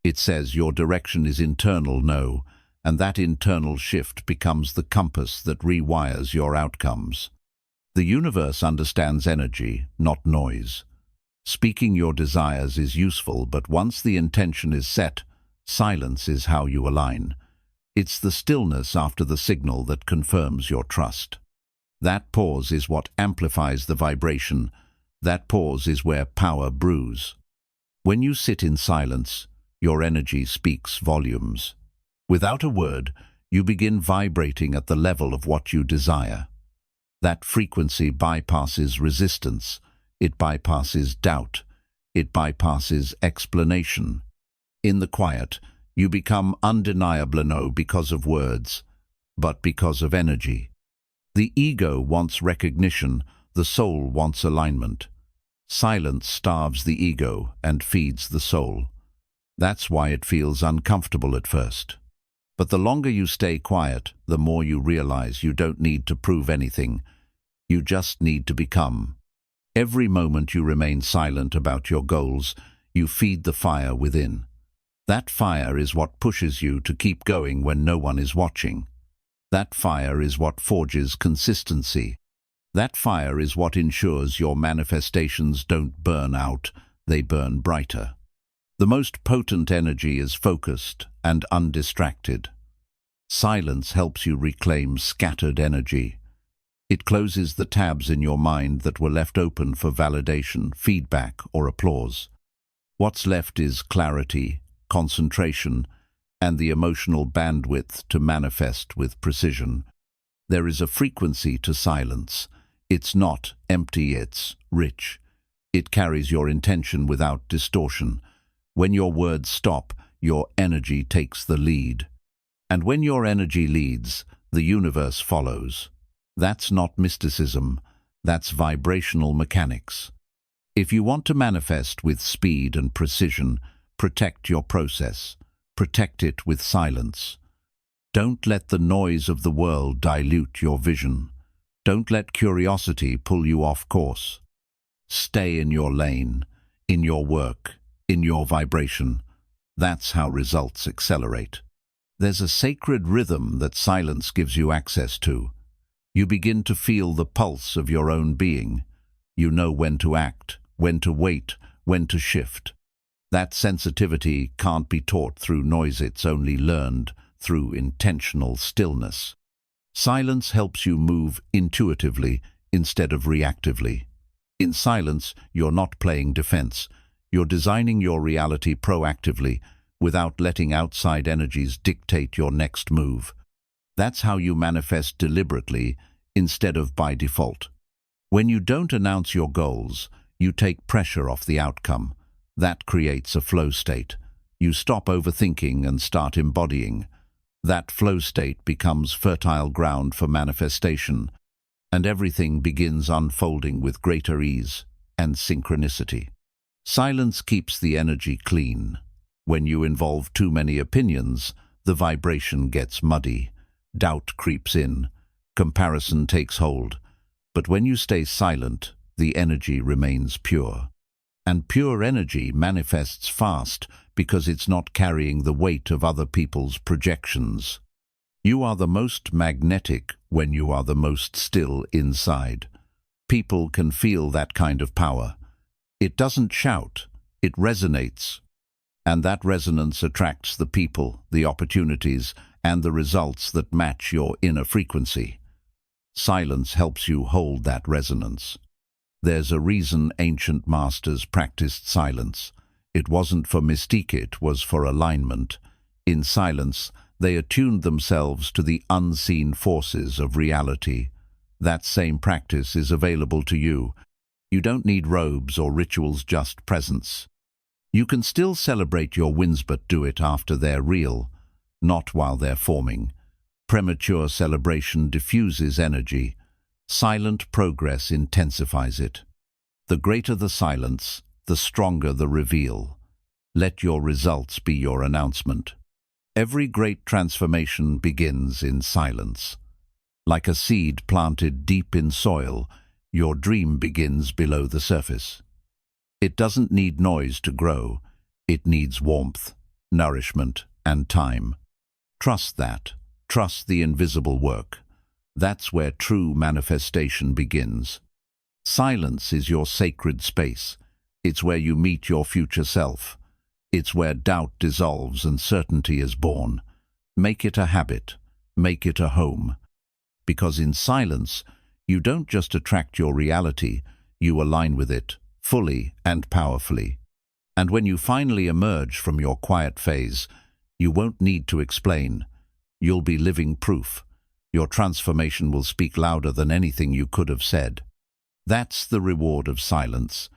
[SPEAKER 1] It says your direction is internal, and that internal shift becomes the compass that rewires your outcomes. The universe understands energy, not noise. Speaking your desires is useful, but once the intention is set, silence is how you align. It's the stillness after the signal that confirms your trust. That pause is what amplifies the vibration. That pause is where power brews. When you sit in silence, your energy speaks volumes. Without a word, you begin vibrating at the level of what you desire. That frequency bypasses resistance. It bypasses doubt. It bypasses explanation. In the quiet, you become undeniable not because of words, but because of energy. The ego wants recognition, the soul wants alignment. Silence starves the ego and feeds the soul. That's why it feels uncomfortable at first. But the longer you stay quiet, the more you realize you don't need to prove anything. You just need to become. Every moment you remain silent about your goals, you feed the fire within. That fire is what pushes you to keep going when no one is watching. That fire is what forges consistency. That fire is what ensures your manifestations don't burn out, they burn brighter. The most potent energy is focused and undistracted. Silence helps you reclaim scattered energy. It closes the tabs in your mind that were left open for validation, feedback, or applause. What's left is clarity, concentration, and the emotional bandwidth to manifest with precision. There is a frequency to silence. It's not empty, it's rich. It carries your intention without distortion. When your words stop, your energy takes the lead. And when your energy leads, the universe follows. That's not mysticism, that's vibrational mechanics. If you want to manifest with speed and precision, protect your process. Protect it with silence. Don't let the noise of the world dilute your vision. Don't let curiosity pull you off course. Stay in your lane, in your work, in your vibration. That's how results accelerate. There's a sacred rhythm that silence gives you access to. You begin to feel the pulse of your own being. You know when to act, when to wait, when to shift. That sensitivity can't be taught through noise, it's only learned through intentional stillness. Silence helps you move intuitively instead of reactively. In silence, you're not playing defense. You're designing your reality proactively without letting outside energies dictate your next move. That's how you manifest deliberately instead of by default. When you don't announce your goals, you take pressure off the outcome. That creates a flow state. You stop overthinking and start embodying. That flow state becomes fertile ground for manifestation, and everything begins unfolding with greater ease and synchronicity. Silence keeps the energy clean. When you involve too many opinions, the vibration gets muddy. Doubt creeps in. Comparison takes hold. But when you stay silent, the energy remains pure. And pure energy manifests fast because it's not carrying the weight of other people's projections. You are the most magnetic when you are the most still inside. People can feel that kind of power. It doesn't shout, it resonates. And that resonance attracts the people, the opportunities, and the results that match your inner frequency. Silence helps you hold that resonance. There's a reason ancient masters practiced silence. It wasn't for mystique, it was for alignment. In silence, they attuned themselves to the unseen forces of reality. That same practice is available to you. You don't need robes or rituals, just presence. You can still celebrate your wins, but do it after they're real, not while they're forming. Premature celebration diffuses energy. Silent progress intensifies it. The greater the silence, the stronger the reveal. Let your results be your announcement. Every great transformation begins in silence. Like a seed planted deep in soil, your dream begins below the surface. It doesn't need noise to grow. It needs warmth, nourishment, and time. Trust that. Trust the invisible work. That's where true manifestation begins. Silence is your sacred space. It's where you meet your future self. It's where doubt dissolves and certainty is born. Make it a habit. Make it a home. Because in silence, you don't just attract your reality, you align with it, fully and powerfully. And when you finally emerge from your quiet phase, you won't need to explain. You'll be living proof. Your transformation will speak louder than anything you could have said. That's the reward of silence,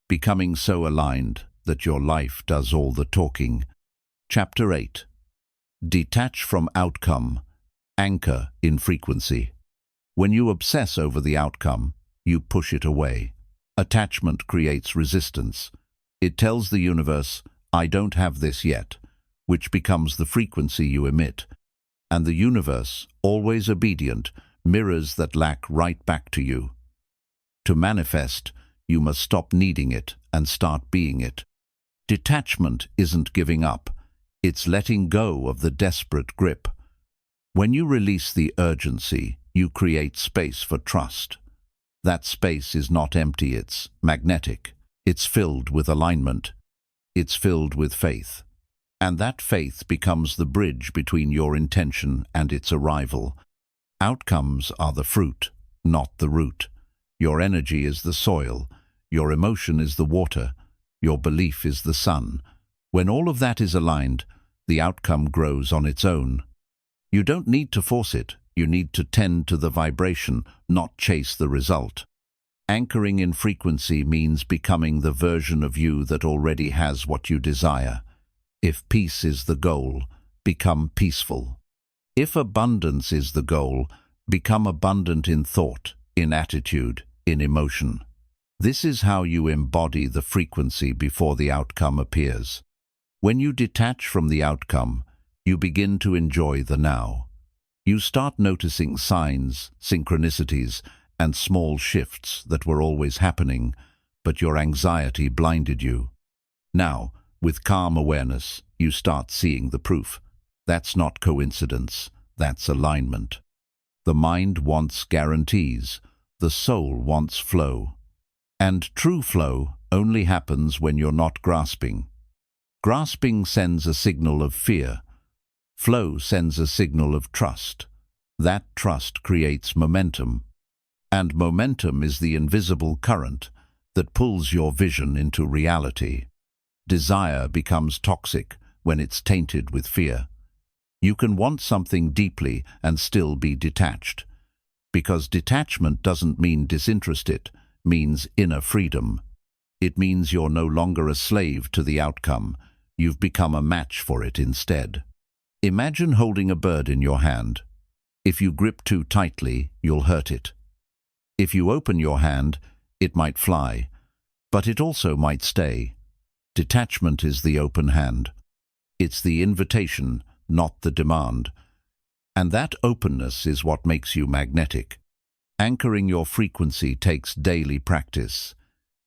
[SPEAKER 1] becoming so aligned that your life does all the talking. Chapter 8. Detach from outcome. Anchor in frequency. When you obsess over the outcome, you push it away. Attachment creates resistance. It tells the universe, I don't have this yet, which becomes the frequency you emit. And the universe, always obedient, mirrors that lack right back to you. To manifest, you must stop needing it and start being it. Detachment isn't giving up. It's letting go of the desperate grip. When you release the urgency, you create space for trust. That space is not empty, it's magnetic. It's filled with alignment. It's filled with faith. And that faith becomes the bridge between your intention and its arrival. Outcomes are the fruit, not the root. Your energy is the soil. Your emotion is the water. Your belief is the sun. When all of that is aligned, the outcome grows on its own. You don't need to force it. You need to tend to the vibration, not chase the result. Anchoring in frequency means becoming the version of you that already has what you desire. If peace is the goal, become peaceful. If abundance is the goal, become abundant in thought, in attitude, in emotion. This is how you embody the frequency before the outcome appears. When you detach from the outcome, you begin to enjoy the now. You start noticing signs, synchronicities, and small shifts that were always happening, but your anxiety blinded you. Now, with calm awareness, you start seeing the proof. That's not coincidence, that's alignment. The mind wants guarantees, the soul wants flow. And true flow only happens when you're not grasping. Grasping sends a signal of fear. Flow sends a signal of trust. That trust creates momentum. And momentum is the invisible current that pulls your vision into reality. Desire becomes toxic when it's tainted with fear. You can want something deeply and still be detached. Because detachment doesn't mean disinterested, means inner freedom. It means you're no longer a slave to the outcome. You've become a match for it instead. Imagine holding a bird in your hand. If you grip too tightly, you'll hurt it. If you open your hand, it might fly, but it also might stay. Detachment is the open hand. It's the invitation, not the demand. And that openness is what makes you magnetic. Anchoring your frequency takes daily practice.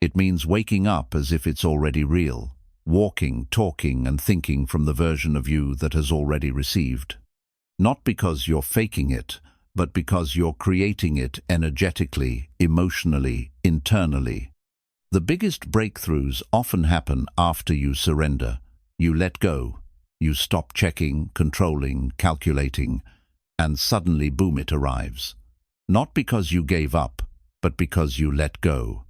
[SPEAKER 1] It means waking up as if it's already real, walking, talking, and thinking from the version of you that has already received. Not because you're faking it, but because you're creating it energetically, emotionally, internally. The biggest breakthroughs often happen after you surrender. You let go. You stop checking, controlling, calculating, and suddenly, boom, it arrives. Not because you gave up, but because you let go.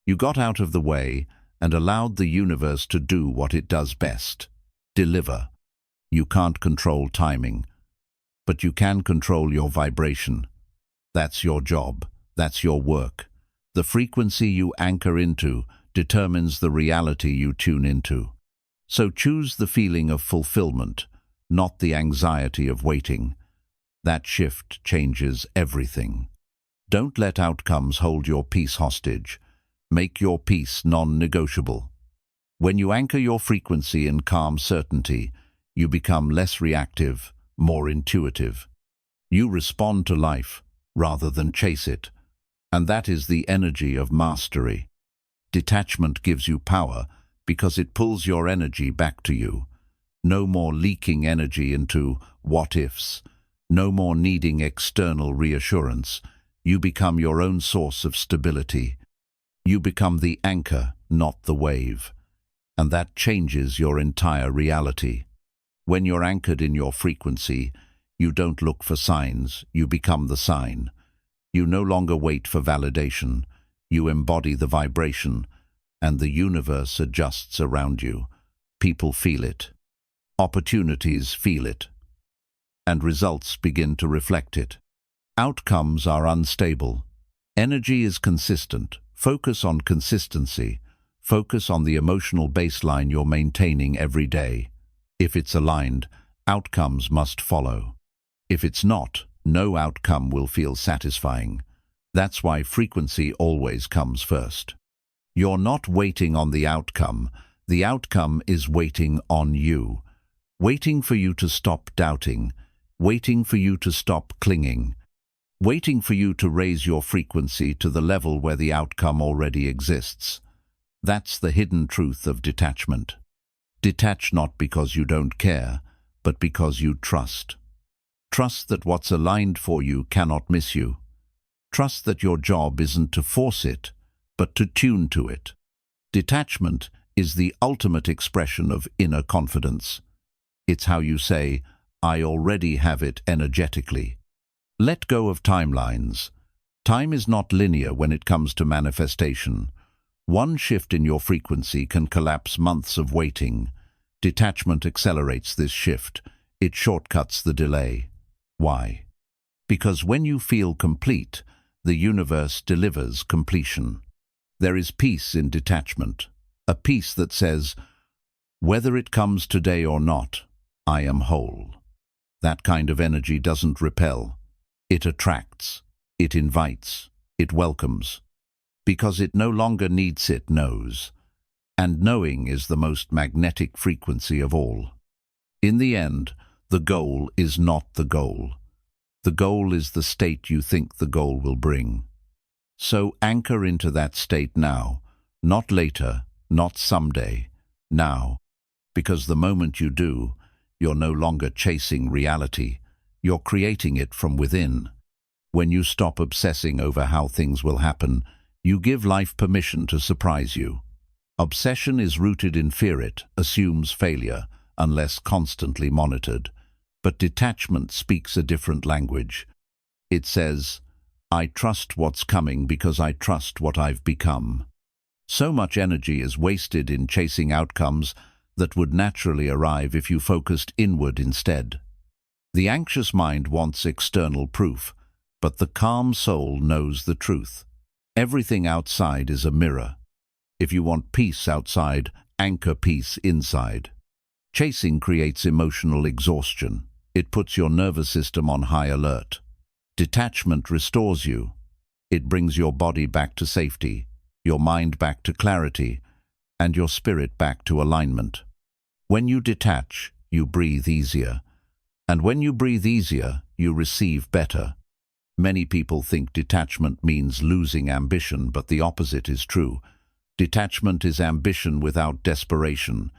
[SPEAKER 1] You got out of the way and allowed the universe to do what it does best: deliver. You can't control timing, but you can control your vibration. That's your job. That's your work. The frequency you anchor into determines the reality you tune into. So choose the feeling of fulfillment, not the anxiety of waiting. That shift changes everything. Don't let outcomes hold your peace hostage. Make your peace non-negotiable. When you anchor your frequency in calm certainty, you become less reactive, more intuitive. You respond to life rather than chase it. And that is the energy of mastery. Detachment gives you power because it pulls your energy back to you. No more leaking energy into what-ifs. No more needing external reassurance. You become your own source of stability. You become the anchor, not the wave. And that changes your entire reality. When you're anchored in your frequency, you don't look for signs, you become the sign. You no longer wait for validation. You embody the vibration, and the universe adjusts around you. People feel it. Opportunities feel it. And results begin to reflect it. Outcomes are unstable. Energy is consistent. Focus on consistency. Focus on the emotional baseline you're maintaining every day. If it's aligned, outcomes must follow. If it's not, no outcome will feel satisfying. That's why frequency always comes first. You're not waiting on the outcome is waiting on you. Waiting for you to stop doubting, waiting for you to stop clinging, waiting for you to raise your frequency to the level where the outcome already exists. That's the hidden truth of detachment. Detach not because you don't care, but because you trust. Trust that what's aligned for you cannot miss you. Trust that your job isn't to force it, but to tune to it. Detachment is the ultimate expression of inner confidence. It's how you say, "I already have it," energetically. Let go of timelines. Time is not linear when it comes to manifestation. One shift in your frequency can collapse months of waiting. Detachment accelerates this shift. It shortcuts the delay. Why? Because when you feel complete, the universe delivers completion. There is peace in detachment, a peace that says, "Whether it comes today or not, I am whole." That kind of energy doesn't repel. It attracts, it invites, it welcomes. Because it no longer needs, it knows. And knowing is the most magnetic frequency of all. In the end, the goal is not the goal. The goal is the state you think the goal will bring. So anchor into that state now, not later, not someday, now. Because the moment you do, you're no longer chasing reality, you're creating it from within. When you stop obsessing over how things will happen, you give life permission to surprise you. Obsession is rooted in fear. It assumes failure, unless constantly monitored. But detachment speaks a different language. It says, "I trust what's coming because I trust what I've become." So much energy is wasted in chasing outcomes that would naturally arrive if you focused inward instead. The anxious mind wants external proof, but the calm soul knows the truth. Everything outside is a mirror. If you want peace outside, anchor peace inside. Chasing creates emotional exhaustion. It puts your nervous system on high alert. Detachment restores you. It brings your body back to safety, your mind back to clarity, and your spirit back to alignment. When you detach, you breathe easier. And when you breathe easier, you receive better. Many people think detachment means losing ambition, but the opposite is true. Detachment is ambition without desperation.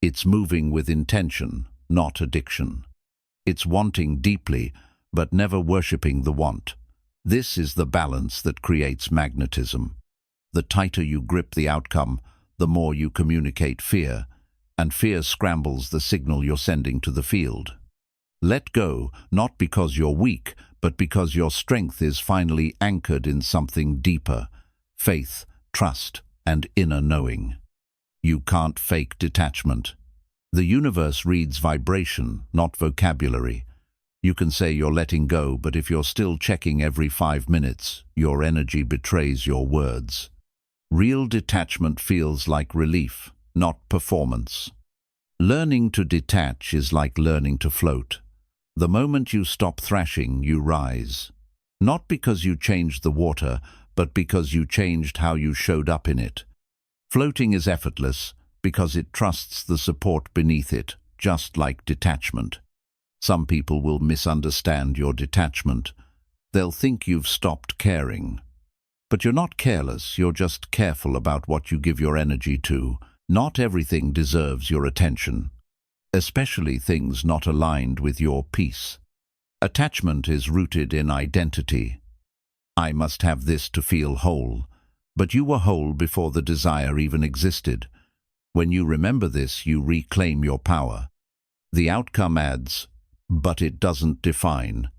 [SPEAKER 1] It's moving with intention, not addiction. It's wanting deeply, but never worshipping the want. This is the balance that creates magnetism. The tighter you grip the outcome, the more you communicate fear, and fear scrambles the signal you're sending to the field. Let go, not because you're weak, but because your strength is finally anchored in something deeper: faith, trust, and inner knowing. You can't fake detachment. The universe reads vibration, not vocabulary. You can say you're letting go, but if you're still checking every 5 minutes, your energy betrays your words. Real detachment feels like relief, not performance. Learning to detach is like learning to float. The moment you stop thrashing, you rise. Not because you changed the water, but because you changed how you showed up in it. Floating is effortless because it trusts the support beneath it, just like detachment. Some people will misunderstand your detachment. They'll think you've stopped caring. But you're not careless, you're just careful about what you give your energy to. Not everything deserves your attention, especially things not aligned with your peace. Attachment is rooted in identity. I must have this to feel whole. But you were whole before the desire even existed. When you remember this, you reclaim your power. The outcome adds, but it doesn't define.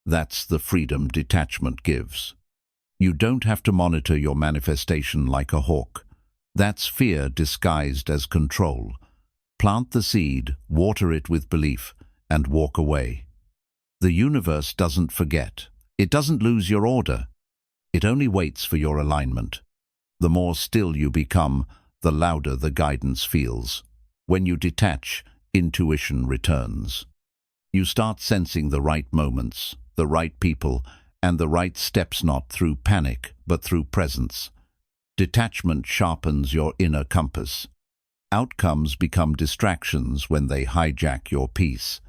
[SPEAKER 1] That's the freedom detachment gives. You don't have to monitor your manifestation like a hawk. That's fear disguised as control. Plant the seed, water it with belief, and walk away. The universe doesn't forget. It doesn't lose your order. It only waits for your alignment. The more still you become, the louder the guidance feels. When you detach, intuition returns. You start sensing the right moments, the right people, and the right steps, not through panic, but through presence. Detachment sharpens your inner compass. Outcomes become distractions when they hijack your peace.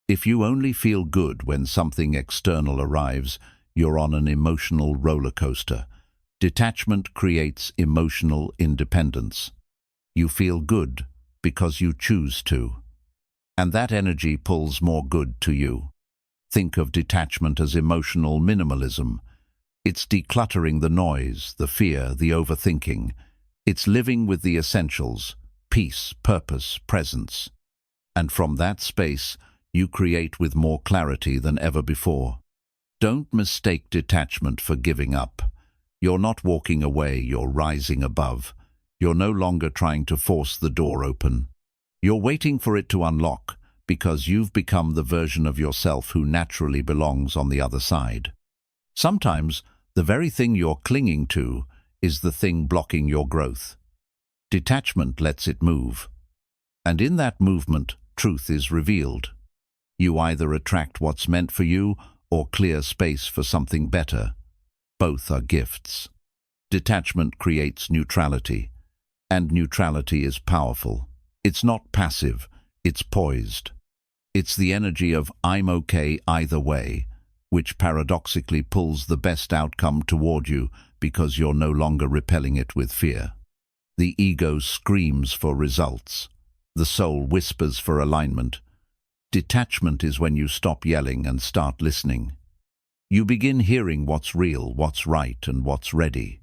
[SPEAKER 1] If you only feel good when something external arrives, you're on an emotional roller coaster. Detachment creates emotional independence. You feel good because you choose to. And that energy pulls more good to you. Think of detachment as emotional minimalism. It's decluttering the noise, the fear, the overthinking. It's living with the essentials: peace, purpose, presence. And from that space, you create with more clarity than ever before. Don't mistake detachment for giving up. You're not walking away, you're rising above. You're no longer trying to force the door open. You're waiting for it to unlock, because you've become the version of yourself who naturally belongs on the other side. Sometimes, the very thing you're clinging to is the thing blocking your growth. Detachment lets it move. And in that movement, truth is revealed. You either attract what's meant for you or clear space for something better. Both are gifts. Detachment creates neutrality, and neutrality is powerful. It's not passive, it's poised. It's the energy of "I'm okay either way," which paradoxically pulls the best outcome toward you because you're no longer repelling it with fear. The ego screams for results. The soul whispers for alignment. Detachment is when you stop yelling and start listening. You begin hearing what's real, what's right, and what's ready.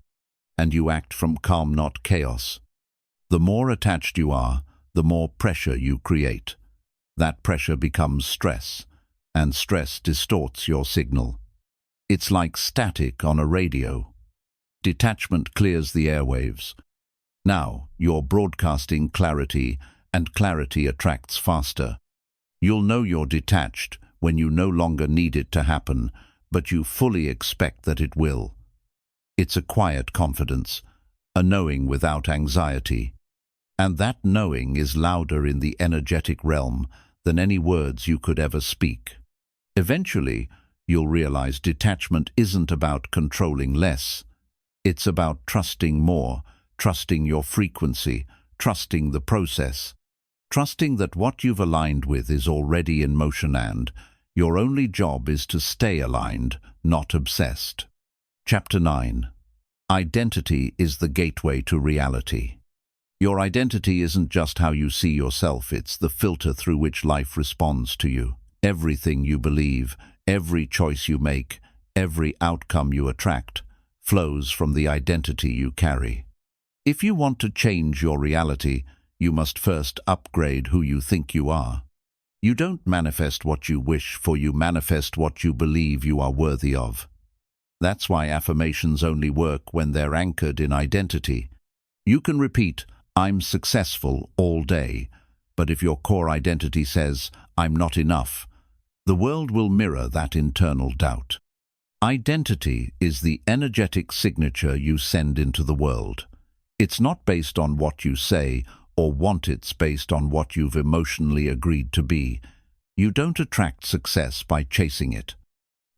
[SPEAKER 1] And you act from calm, not chaos. The more attached you are, the more pressure you create. That pressure becomes stress, and stress distorts your signal. It's like static on a radio. Detachment clears the airwaves. Now you're broadcasting clarity, and clarity attracts faster. You'll know you're detached when you no longer need it to happen, but you fully expect that it will. It's a quiet confidence, a knowing without anxiety. And that knowing is louder in the energetic realm than any words you could ever speak. Eventually, you'll realize detachment isn't about controlling less. It's about trusting more, trusting your frequency, trusting the process, trusting that what you've aligned with is already in motion, and your only job is to stay aligned, not obsessed. Chapter 9. Identity is the gateway to reality. Your identity isn't just how you see yourself, it's the filter through which life responds to you. Everything you believe, every choice you make, every outcome you attract, flows from the identity you carry. If you want to change your reality, you must first upgrade who you think you are. You don't manifest what you wish for, you manifest what you believe you are worthy of. That's why affirmations only work when they're anchored in identity. You can repeat, "I'm successful," all day, but if your core identity says, "I'm not enough," the world will mirror that internal doubt. Identity is the energetic signature you send into the world. It's not based on what you say or want, it's based on what you've emotionally agreed to be. You don't attract success by chasing it.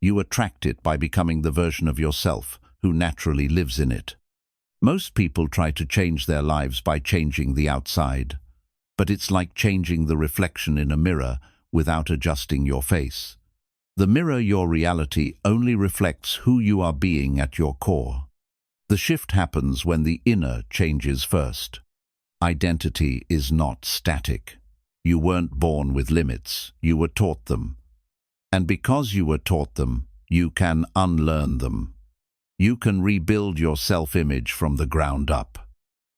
[SPEAKER 1] You attract it by becoming the version of yourself who naturally lives in it. Most people try to change their lives by changing the outside, but it's like changing the reflection in a mirror without adjusting your face. The mirror, your reality, only reflects who you are being at your core. The shift happens when the inner changes first. Identity is not static. You weren't born with limits, you were taught them. And because you were taught them, you can unlearn them. You can rebuild your self-image from the ground up.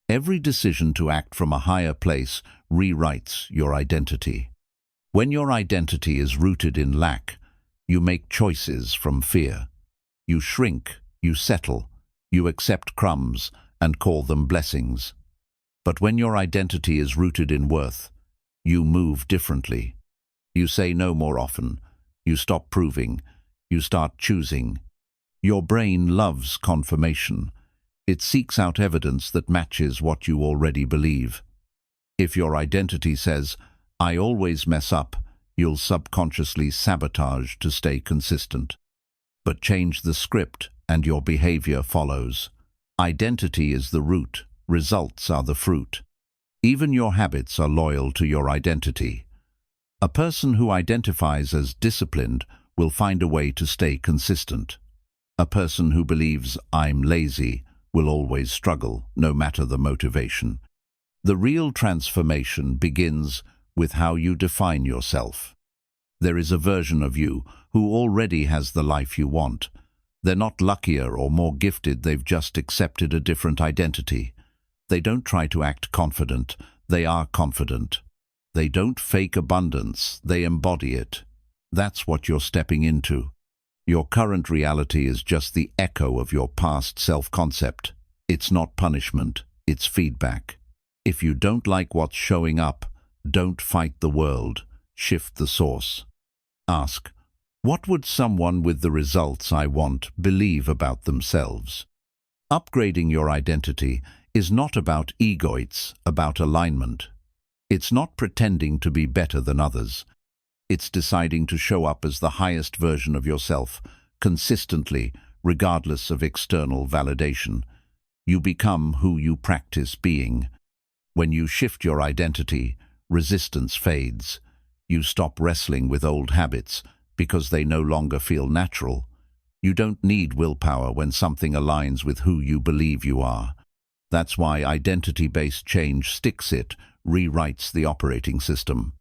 [SPEAKER 1] Every decision to act from a higher place rewrites your identity. When your identity is rooted in lack, you make choices from fear. You shrink, you settle, you accept crumbs and call them blessings. But when your identity is rooted in worth, you move differently. You say no more often. You stop proving. You start choosing. Your brain loves confirmation. It seeks out evidence that matches what you already believe. If your identity says, "I always mess up," you'll subconsciously sabotage to stay consistent. But change the script and your behavior follows. Identity is the root, results are the fruit. Even your habits are loyal to your identity. A person who identifies as disciplined will find a way to stay consistent. A person who believes "I'm lazy" will always struggle, no matter the motivation. The real transformation begins with how you define yourself. There is a version of you who already has the life you want, They're not luckier or more gifted, they've just accepted a different identity. They don't try to act confident, they are confident. They don't fake abundance, they embody it. That's what you're stepping into. Your current reality is just the echo of your past self-concept. It's not punishment, it's feedback. If you don't like what's showing up, don't fight the world, shift the source. Ask, what would someone with the results I want believe about themselves? Upgrading your identity is not about ego, it's about alignment. It's not pretending to be better than others. It's deciding to show up as the highest version of yourself, consistently, regardless of external validation. You become who you practice being. When you shift your identity, resistance fades. You stop wrestling with old habits because they no longer feel natural. You don't need willpower when something aligns with who you believe you are. That's why identity-based change sticks, it rewrites the operating system.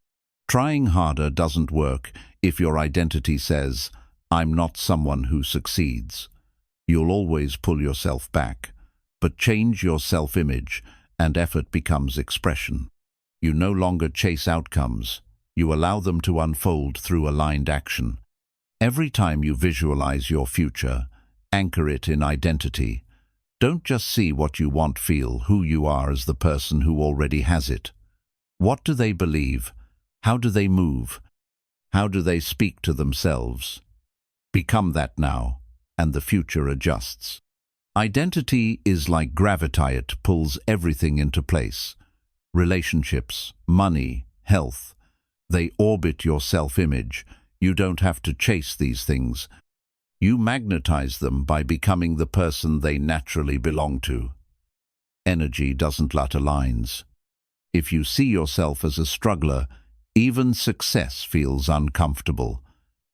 [SPEAKER 1] Trying harder doesn't work if your identity says, I'm not someone who succeeds. You'll always pull yourself back, but change your self-image and effort becomes expression. You no longer chase outcomes, you allow them to unfold through aligned action. Every time you visualize your future, anchor it in identity. Don't just see what you want, feel who you are as the person who already has it. What do they believe? How do they move? How do they speak to themselves? Become that now, and the future adjusts. Identity is like gravity, it pulls everything into place. Relationships, money, health. They orbit your self-image. You don't have to chase these things. You magnetize them by becoming the person they naturally belong to. Energy doesn't flutter lines. If you see yourself as a struggler, even success feels uncomfortable.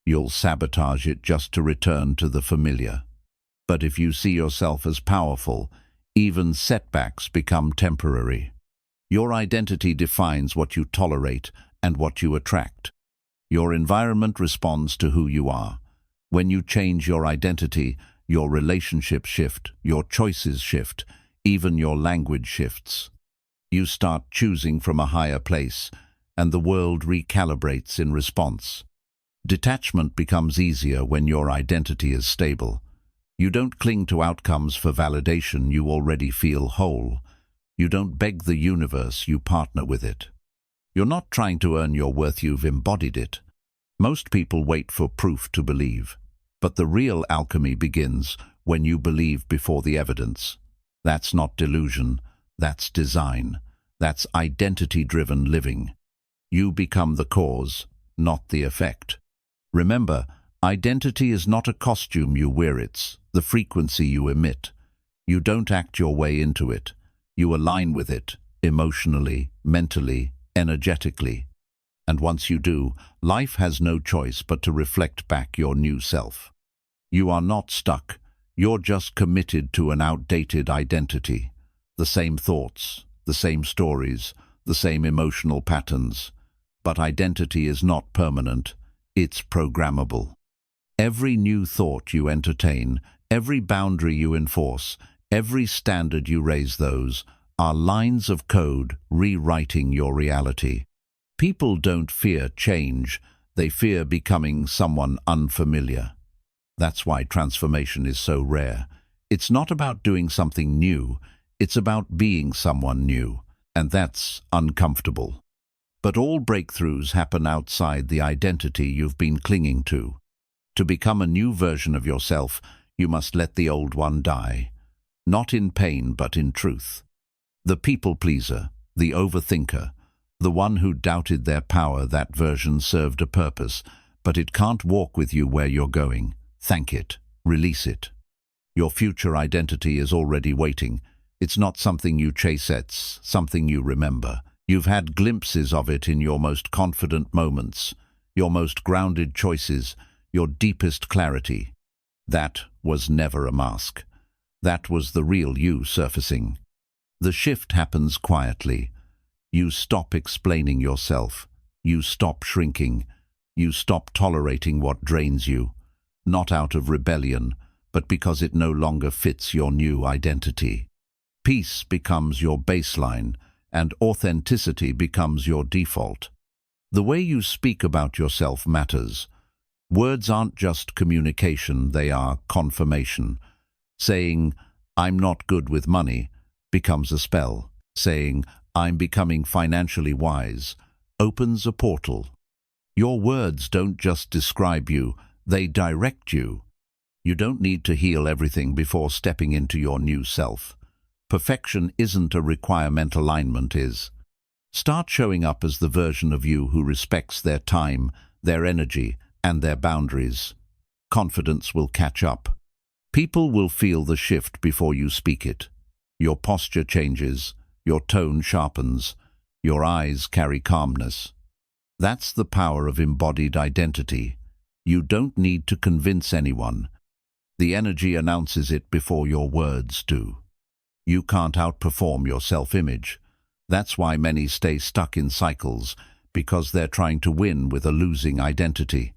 [SPEAKER 1] You'll sabotage it just to return to the familiar. But if you see yourself as powerful, even setbacks become temporary. Your identity defines what you tolerate and what you attract. Your environment responds to who you are. When you change your identity, your relationships shift, your choices shift, even your language shifts. You start choosing from a higher place, and the world recalibrates in response. Detachment becomes easier when your identity is stable. You don't cling to outcomes for validation, you already feel whole. You don't beg the universe, you partner with it. You're not trying to earn your worth, you've embodied it. Most people wait for proof to believe, but the real alchemy begins when you believe before the evidence. That's not delusion, that's design. That's identity-driven living. You become the cause, not the effect. Remember, identity is not a costume you wear, it's the frequency you emit. You don't act your way into it. You align with it, emotionally, mentally, energetically. And once you do, life has no choice but to reflect back your new self. You are not stuck. You're just committed to an outdated identity. The same thoughts, the same stories, the same emotional patterns. But identity is not permanent. It's programmable. Every new thought you entertain, every boundary you enforce, every standard you raise, those are lines of code rewriting your reality. People don't fear change, they fear becoming someone unfamiliar. That's why transformation is so rare. It's not about doing something new, it's about being someone new, and that's uncomfortable. But all breakthroughs happen outside the identity you've been clinging to. To become a new version of yourself, you must let the old one die. Not in pain, but in truth. The people-pleaser, the overthinker, the one who doubted their power, that version served a purpose, but it can't walk with you where you're going. Thank it. Release it. Your future identity is already waiting. It's not something you chase, it's something you remember. You've had glimpses of it in your most confident moments, your most grounded choices, your deepest clarity. That was never a mask. That was the real you surfacing. The shift happens quietly. You stop explaining yourself. You stop shrinking. You stop tolerating what drains you. Not out of rebellion, but because it no longer fits your new identity. Peace becomes your baseline, and authenticity becomes your default. The way you speak about yourself matters. Words aren't just communication, they are confirmation. Saying, "I'm not good with money," becomes a spell. Saying, "I'm becoming financially wise," opens a portal. Your words don't just describe you, they direct you. You don't need to heal everything before stepping into your new self. Perfection isn't a requirement, alignment is. Start showing up as the version of you who respects their time, their energy, and their boundaries. Confidence will catch up. People will feel the shift before you speak it. Your posture changes, your tone sharpens, your eyes carry calmness. That's the power of embodied identity. You don't need to convince anyone. The energy announces it before your words do. You can't outperform your self-image. That's why many stay stuck in cycles, because they're trying to win with a losing identity.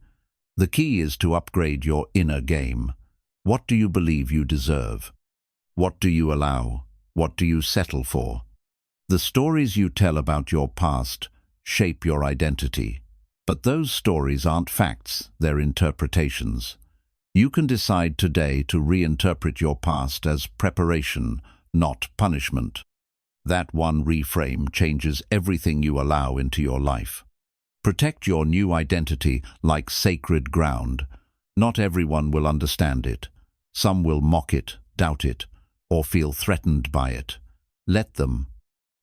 [SPEAKER 1] The key is to upgrade your inner game. What do you believe you deserve? What do you allow? What do you settle for? The stories you tell about your past shape your identity. But those stories aren't facts, they're interpretations. You can decide today to reinterpret your past as preparation, not punishment. That one reframe changes everything you allow into your life. Protect your new identity like sacred ground. Not everyone will understand it. Some will mock it, doubt it, or feel threatened by it. Let them.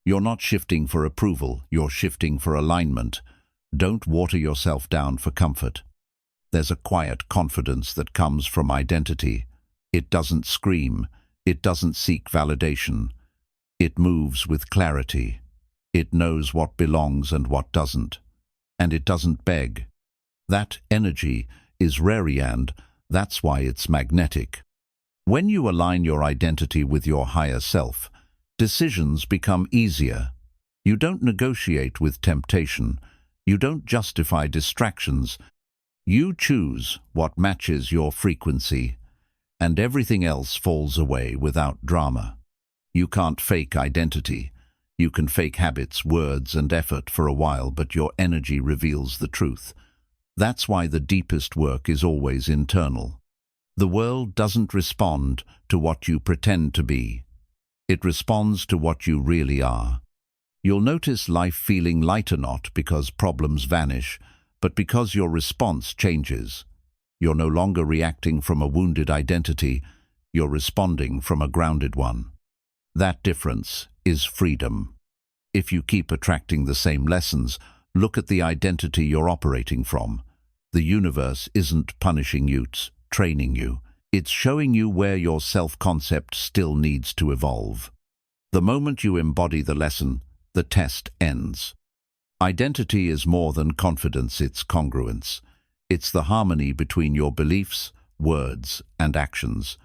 [SPEAKER 1] You're not shifting for approval, you're shifting for alignment. Don't water yourself down for comfort. There's a quiet confidence that comes from identity. It doesn't scream, it doesn't seek validation. It moves with clarity. It knows what belongs and what doesn't. And it doesn't beg. That energy is rare, and that's why it's magnetic. When you align your identity with your higher self, decisions become easier. You don't negotiate with temptation. You don't justify distractions. You choose what matches your frequency, and everything else falls away without drama. You can't fake identity. You can fake habits, words, and effort for a while, but your energy reveals the truth. That's why the deepest work is always internal. The world doesn't respond to what you pretend to be. It responds to what you really are. You'll notice life feeling lighter, not because problems vanish, but because your response changes. You're no longer reacting from a wounded identity, you're responding from a grounded one. That difference is freedom. If you keep attracting the same lessons, look at the identity you're operating from. The universe isn't punishing you, it's training you. It's showing you where your self-concept still needs to evolve. The moment you embody the lesson, the test ends. Identity is more than confidence, it's congruence. It's the harmony between your beliefs, words, and actions.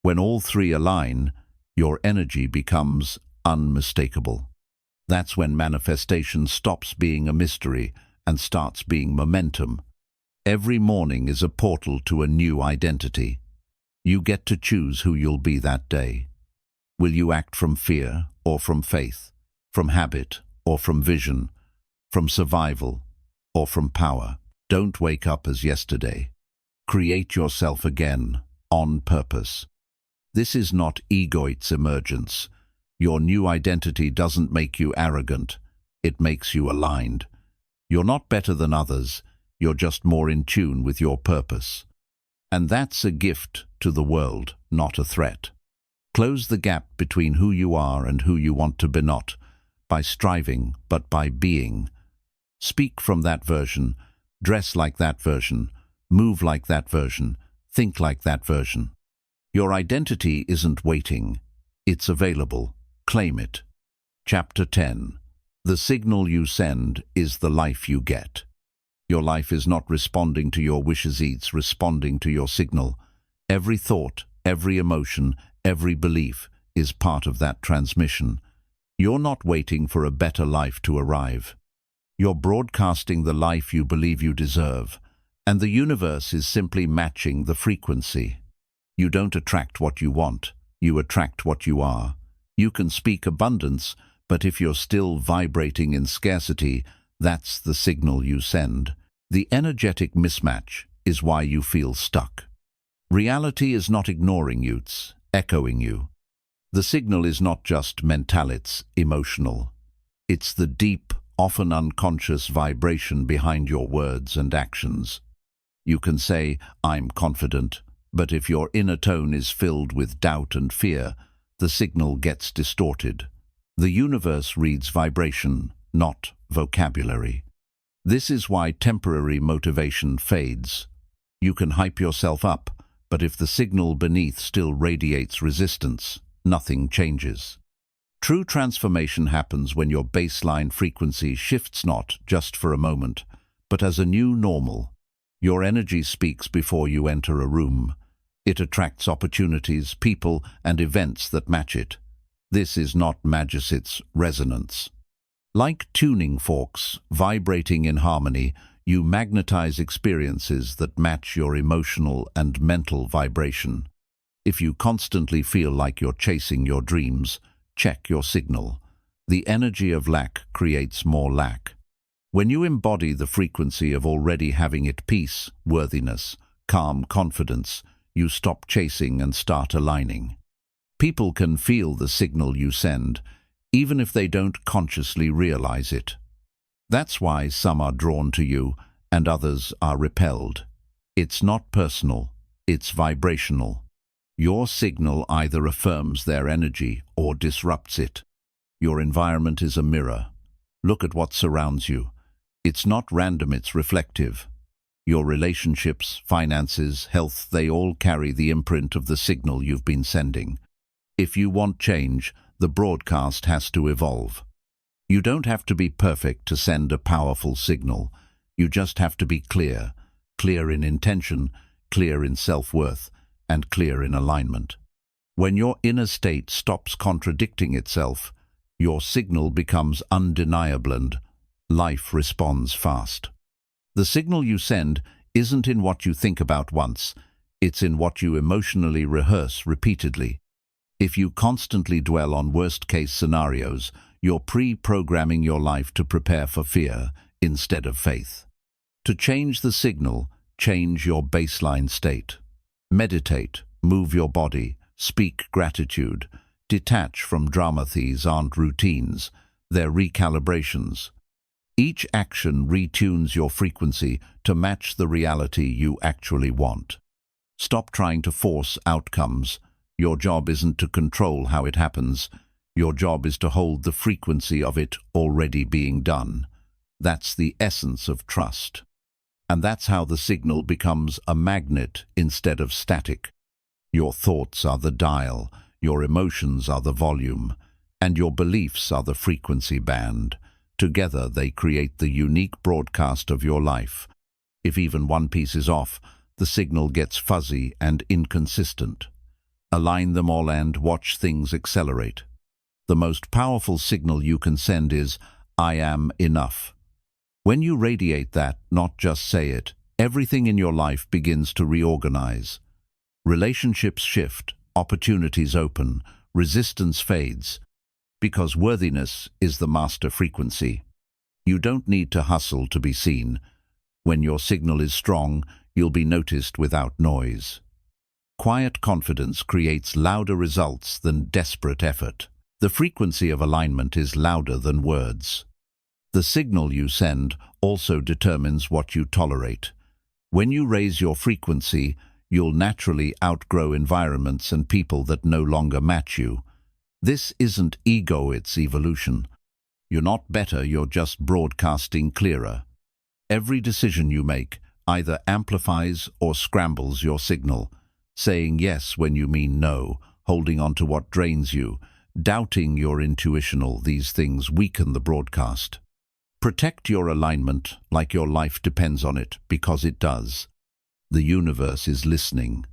[SPEAKER 1] When all three align, your energy becomes unmistakable. That's when manifestation stops being a mystery and starts being momentum. Every morning is a portal to a new identity. You get to choose who you'll be that day. Will you act from fear or from faith, from habit or from vision, from survival or from power? Don't wake up as yesterday. Create yourself again, on purpose. This is not egoit's emergence. Your new identity doesn't make you arrogant. It makes you aligned. You're not better than others. You're just more in tune with your purpose. And that's a gift to the world, not a threat. Close the gap between who you are and who you want to be, not by striving, but by being. Speak from that version, dress like that version, move like that version, think like that version. Your identity isn't waiting, it's available. Claim it. Chapter 10. The signal you send is the life you get. Your life is not responding to your wishes, it's responding to your signal. Every thought, every emotion, every belief is part of that transmission. You're not waiting for a better life to arrive. You're broadcasting the life you believe you deserve, and the universe is simply matching the frequency. You don't attract what you want, you attract what you are. You can speak abundance, but if you're still vibrating in scarcity, that's the signal you send. The energetic mismatch is why you feel stuck. Reality is not ignoring you, it's echoing you. The signal is not just mental, it's emotional. It's the deep, often unconscious vibration behind your words and actions. You can say, "I'm confident," but if your inner tone is filled with doubt and fear, the signal gets distorted. The universe reads vibration, not vocabulary. This is why temporary motivation fades. You can hype yourself up, but if the signal beneath still radiates resistance, nothing changes. True transformation happens when your baseline frequency shifts not just for a moment, but as a new normal. Your energy speaks before you enter a room. It attracts opportunities, people, and events that match it. This is not magic, it's resonance. Like tuning forks, vibrating in harmony, you magnetize experiences that match your emotional and mental vibration. If you constantly feel like you're chasing your dreams, check your signal. The energy of lack creates more lack. When you embody the frequency of already having it, peace, worthiness, calm confidence, you stop chasing and start aligning. People can feel the signal you send, even if they don't consciously realize it. That's why some are drawn to you and others are repelled. It's not personal, it's vibrational. Your signal either affirms their energy or disrupts it. Your environment is a mirror. Look at what surrounds you. It's not random, it's reflective. Your relationships, finances, health, they all carry the imprint of the signal you've been sending. If you want change, the broadcast has to evolve. You don't have to be perfect to send a powerful signal. You just have to be clear. Clear in intention, clear in self-worth, and clear in alignment. When your inner state stops contradicting itself, your signal becomes undeniable and life responds fast. The signal you send isn't in what you think about once, it's in what you emotionally rehearse repeatedly. If you constantly dwell on worst-case scenarios, you're pre-programming your life to prepare for fear instead of faith. To change the signal, change your baseline state. Meditate, move your body, speak gratitude, detach from drama. These aren't routines, they're recalibrations. Each action retunes your frequency to match the reality you actually want. Stop trying to force outcomes. Your job isn't to control how it happens. Your job is to hold the frequency of it already being done. That's the essence of trust. And that's how the signal becomes a magnet instead of static. Your thoughts are the dial, your emotions are the volume, and your beliefs are the frequency band. Together they create the unique broadcast of your life. If even one piece is off, the signal gets fuzzy and inconsistent. Align them all and watch things accelerate. The most powerful signal you can send is, "I am enough." When you radiate that, not just say it, everything in your life begins to reorganize. Relationships shift, opportunities open, resistance fades, because worthiness is the master frequency. You don't need to hustle to be seen. When your signal is strong, you'll be noticed without noise. Quiet confidence creates louder results than desperate effort. The frequency of alignment is louder than words. The signal you send also determines what you tolerate. When you raise your frequency, you'll naturally outgrow environments and people that no longer match you. This isn't ego, it's evolution. You're not better, you're just broadcasting clearer. Every decision you make either amplifies or scrambles your signal. Saying yes when you mean no, holding on to what drains you, doubting your intuition, these things weaken the broadcast. Protect your alignment like your life depends on it, because it does. The universe is listening,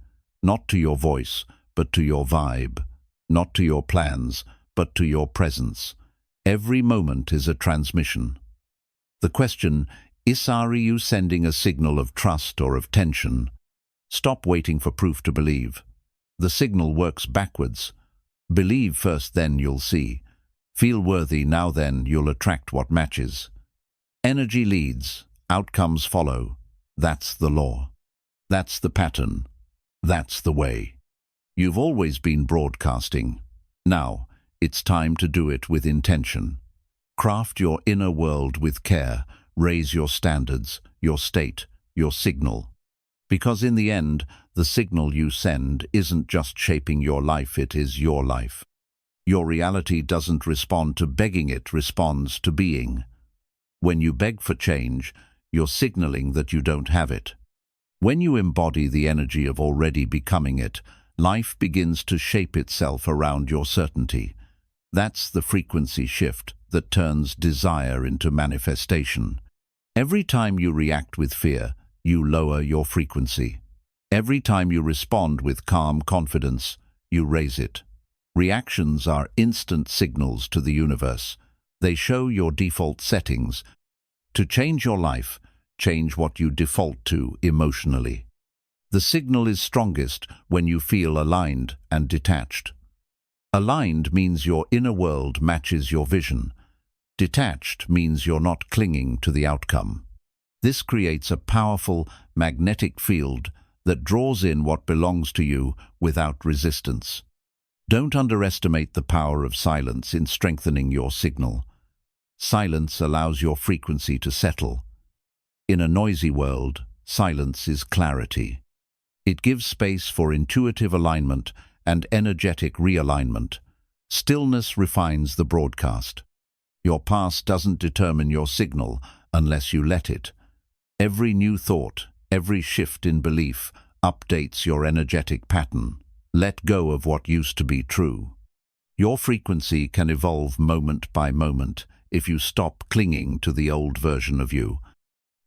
[SPEAKER 1] not to your voice, but to your vibe, not to your plans, but to your presence. Every moment is a transmission. The question is, are you sending a signal of trust or of tension? Stop waiting for proof to believe. The signal works backwards. Believe first, then you'll see. Feel worthy, now then you'll attract what matches. Energy leads, outcomes follow. That's the law. That's the pattern. That's the way. You've always been broadcasting. Now, it's time to do it with intention. Craft your inner world with care. Raise your standards, your state, your signal. Because in the end, the signal you send isn't just shaping your life, it is your life. Your reality doesn't respond to begging, it responds to being. When you beg for change, you're signaling that you don't have it. When you embody the energy of already becoming it, life begins to shape itself around your certainty. That's the frequency shift that turns desire into manifestation. Every time you react with fear, you lower your frequency. Every time you respond with calm confidence, you raise it. Reactions are instant signals to the universe. They show your default settings. To change your life, change what you default to emotionally. The signal is strongest when you feel aligned and detached. Aligned means your inner world matches your vision. Detached means you're not clinging to the outcome. This creates a powerful magnetic field that draws in what belongs to you without resistance. Don't underestimate the power of silence in strengthening your signal. Silence allows your frequency to settle. In a noisy world, silence is clarity. It gives space for intuitive alignment and energetic realignment. Stillness refines the broadcast. Your past doesn't determine your signal unless you let it. Every new thought, every shift in belief, updates your energetic pattern. Let go of what used to be true. Your frequency can evolve moment by moment if you stop clinging to the old version of you.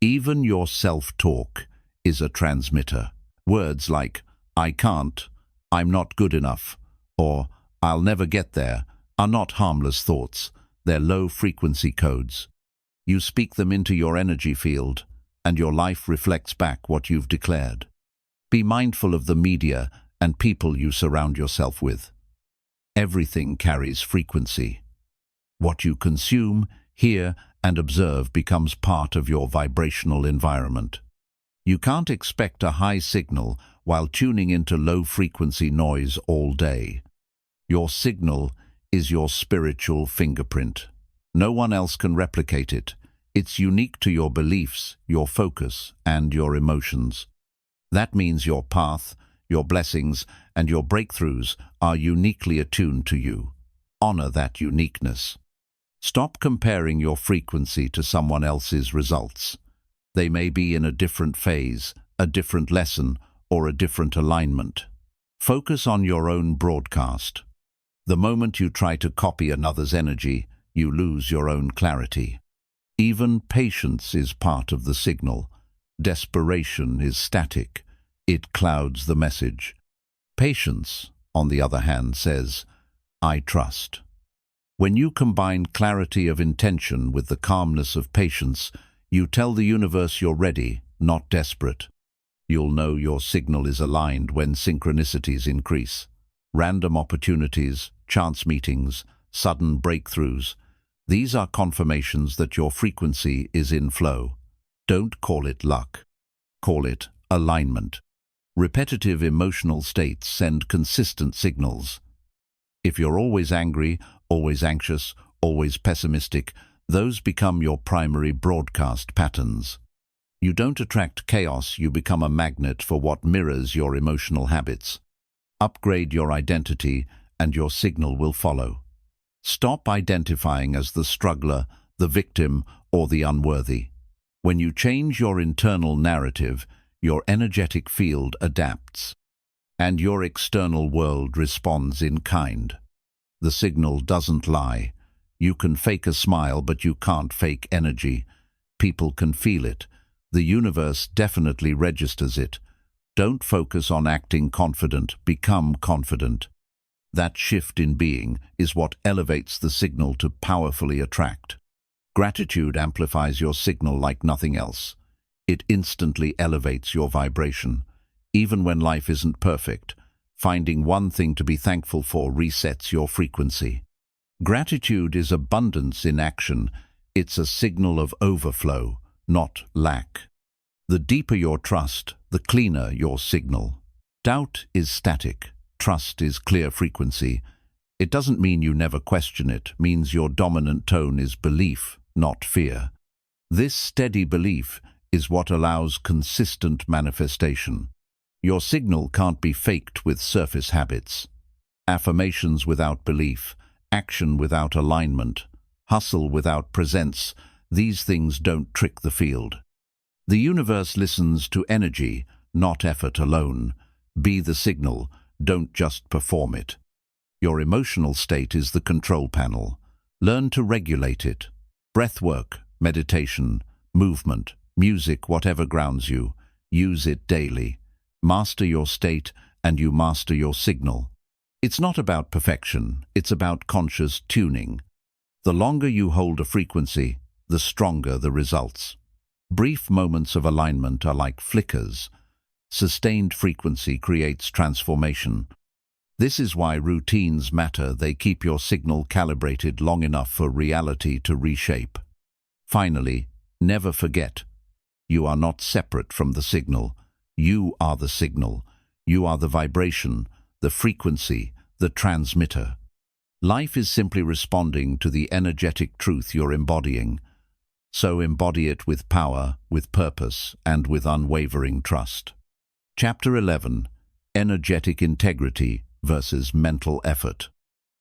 [SPEAKER 1] Even your self-talk is a transmitter. Words like, "I can't," "I'm not good enough," or "I'll never get there" are not harmless thoughts. They're low-frequency codes. You speak them into your energy field, and your life reflects back what you've declared. Be mindful of the media and people you surround yourself with. Everything carries frequency. What you consume, hear, and observe becomes part of your vibrational environment. You can't expect a high signal while tuning into low-frequency noise all day. Your signal is your spiritual fingerprint. No one else can replicate it. It's unique to your beliefs, your focus, and your emotions. That means your path, your blessings, and your breakthroughs are uniquely attuned to you. Honor that uniqueness. Stop comparing your frequency to someone else's results. They may be in a different phase, a different lesson, or a different alignment. Focus on your own broadcast. The moment you try to copy another's energy, you lose your own clarity. Even patience is part of the signal. Desperation is static. It clouds the message. Patience, on the other hand, says, "I trust." When you combine clarity of intention with the calmness of patience, you tell the universe you're ready, not desperate. You'll know your signal is aligned when synchronicities increase. Random opportunities, chance meetings, sudden breakthroughs. These are confirmations that your frequency is in flow. Don't call it luck. Call it alignment. Repetitive emotional states send consistent signals. If you're always angry, always anxious, always pessimistic, those become your primary broadcast patterns. You don't attract chaos, you become a magnet for what mirrors your emotional habits. Upgrade your identity, and your signal will follow. Stop identifying as the struggler, the victim, or the unworthy. When you change your internal narrative, your energetic field adapts, and your external world responds in kind. The signal doesn't lie. You can fake a smile, but you can't fake energy. People can feel it. The universe definitely registers it. Don't focus on acting confident, become confident. That shift in being is what elevates the signal to powerfully attract. Gratitude amplifies your signal like nothing else. It instantly elevates your vibration. Even when life isn't perfect, Finding one thing to be thankful for resets your frequency. Gratitude is abundance in action. It's a signal of overflow, not lack. The deeper your trust, the cleaner your signal. Doubt is static. Trust is clear frequency. It doesn't mean you never question it. It means your dominant tone is belief, not fear. This steady belief is what allows consistent manifestation. Your signal can't be faked with surface habits. Affirmations without belief, action without alignment, hustle without presence, these things don't trick the field. The universe listens to energy, not effort alone. Be the signal, don't just perform it. Your emotional state is the control panel. Learn to regulate it. Breathwork, meditation, movement, music, whatever grounds you. Use it daily. Master your state and you master your signal. It's not about perfection, it's about conscious tuning. The longer you hold a frequency, the stronger the results. Brief moments of alignment are like flickers. Sustained frequency creates transformation. This is why routines matter. They keep your signal calibrated long enough for reality to reshape. Finally, never forget, you are not separate from the signal. You are the signal. You are the vibration, the frequency, the transmitter. Life is simply responding to the energetic truth you're embodying. So embody it with power, with purpose, and with unwavering trust. Chapter 11. Energetic integrity versus mental effort.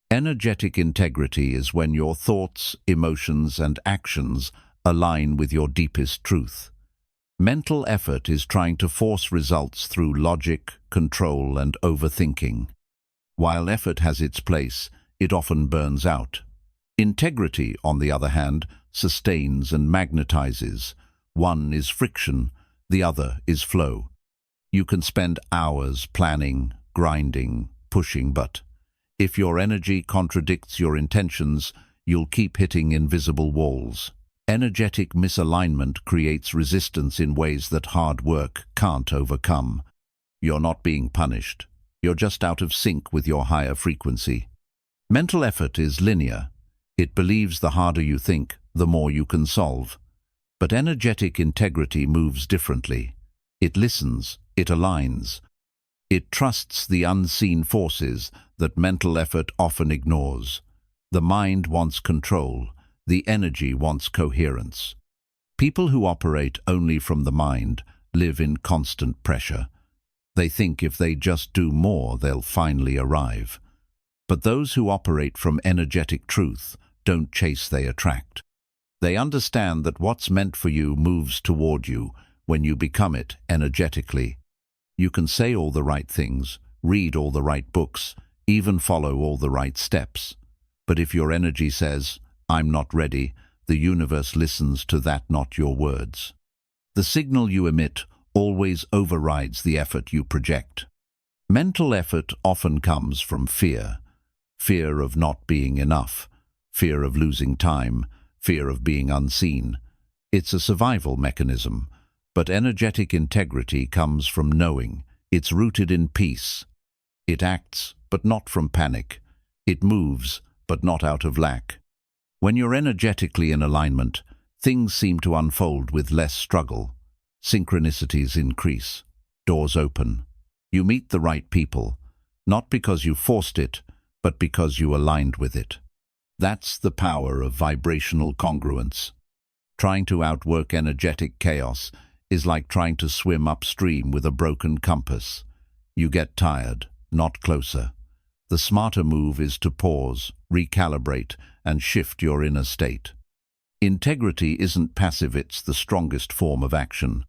[SPEAKER 1] Energetic integrity is when your thoughts, emotions, and actions align with your deepest truth. Mental effort is trying to force results through logic, control, and overthinking. While effort has its place, it often burns out. Integrity, on the other hand, sustains and magnetizes. One is friction, the other is flow. You can spend hours planning, grinding, pushing, but if your energy contradicts your intentions, you'll keep hitting invisible walls. Energetic misalignment creates resistance in ways that hard work can't overcome. You're not being punished. You're just out of sync with your higher frequency. Mental effort is linear. It believes the harder you think, the more you can solve. But energetic integrity moves differently. It listens, it aligns. It trusts the unseen forces that mental effort often ignores. The mind wants control. The energy wants coherence. People who operate only from the mind live in constant pressure. They think if they just do more, they'll finally arrive. But those who operate from energetic truth don't chase, they attract. They understand that what's meant for you moves toward you when you become it energetically. You can say all the right things, read all the right books, even follow all the right steps. But if your energy says, "I'm not ready," the universe listens to that, not your words. The signal you emit always overrides the effort you project. Mental effort often comes from fear. Fear of not being enough, fear of losing time, fear of being unseen. It's a survival mechanism, but energetic integrity comes from knowing. It's rooted in peace. It acts, but not from panic. It moves, but not out of lack. When you're energetically in alignment, things seem to unfold with less struggle. Synchronicities increase. Doors open. You meet the right people, not because you forced it, but because you aligned with it. That's the power of vibrational congruence. Trying to outwork energetic chaos is like trying to swim upstream with a broken compass. You get tired, not closer. The smarter move is to pause, recalibrate, and shift your inner state. Integrity isn't passive, it's the strongest form of action.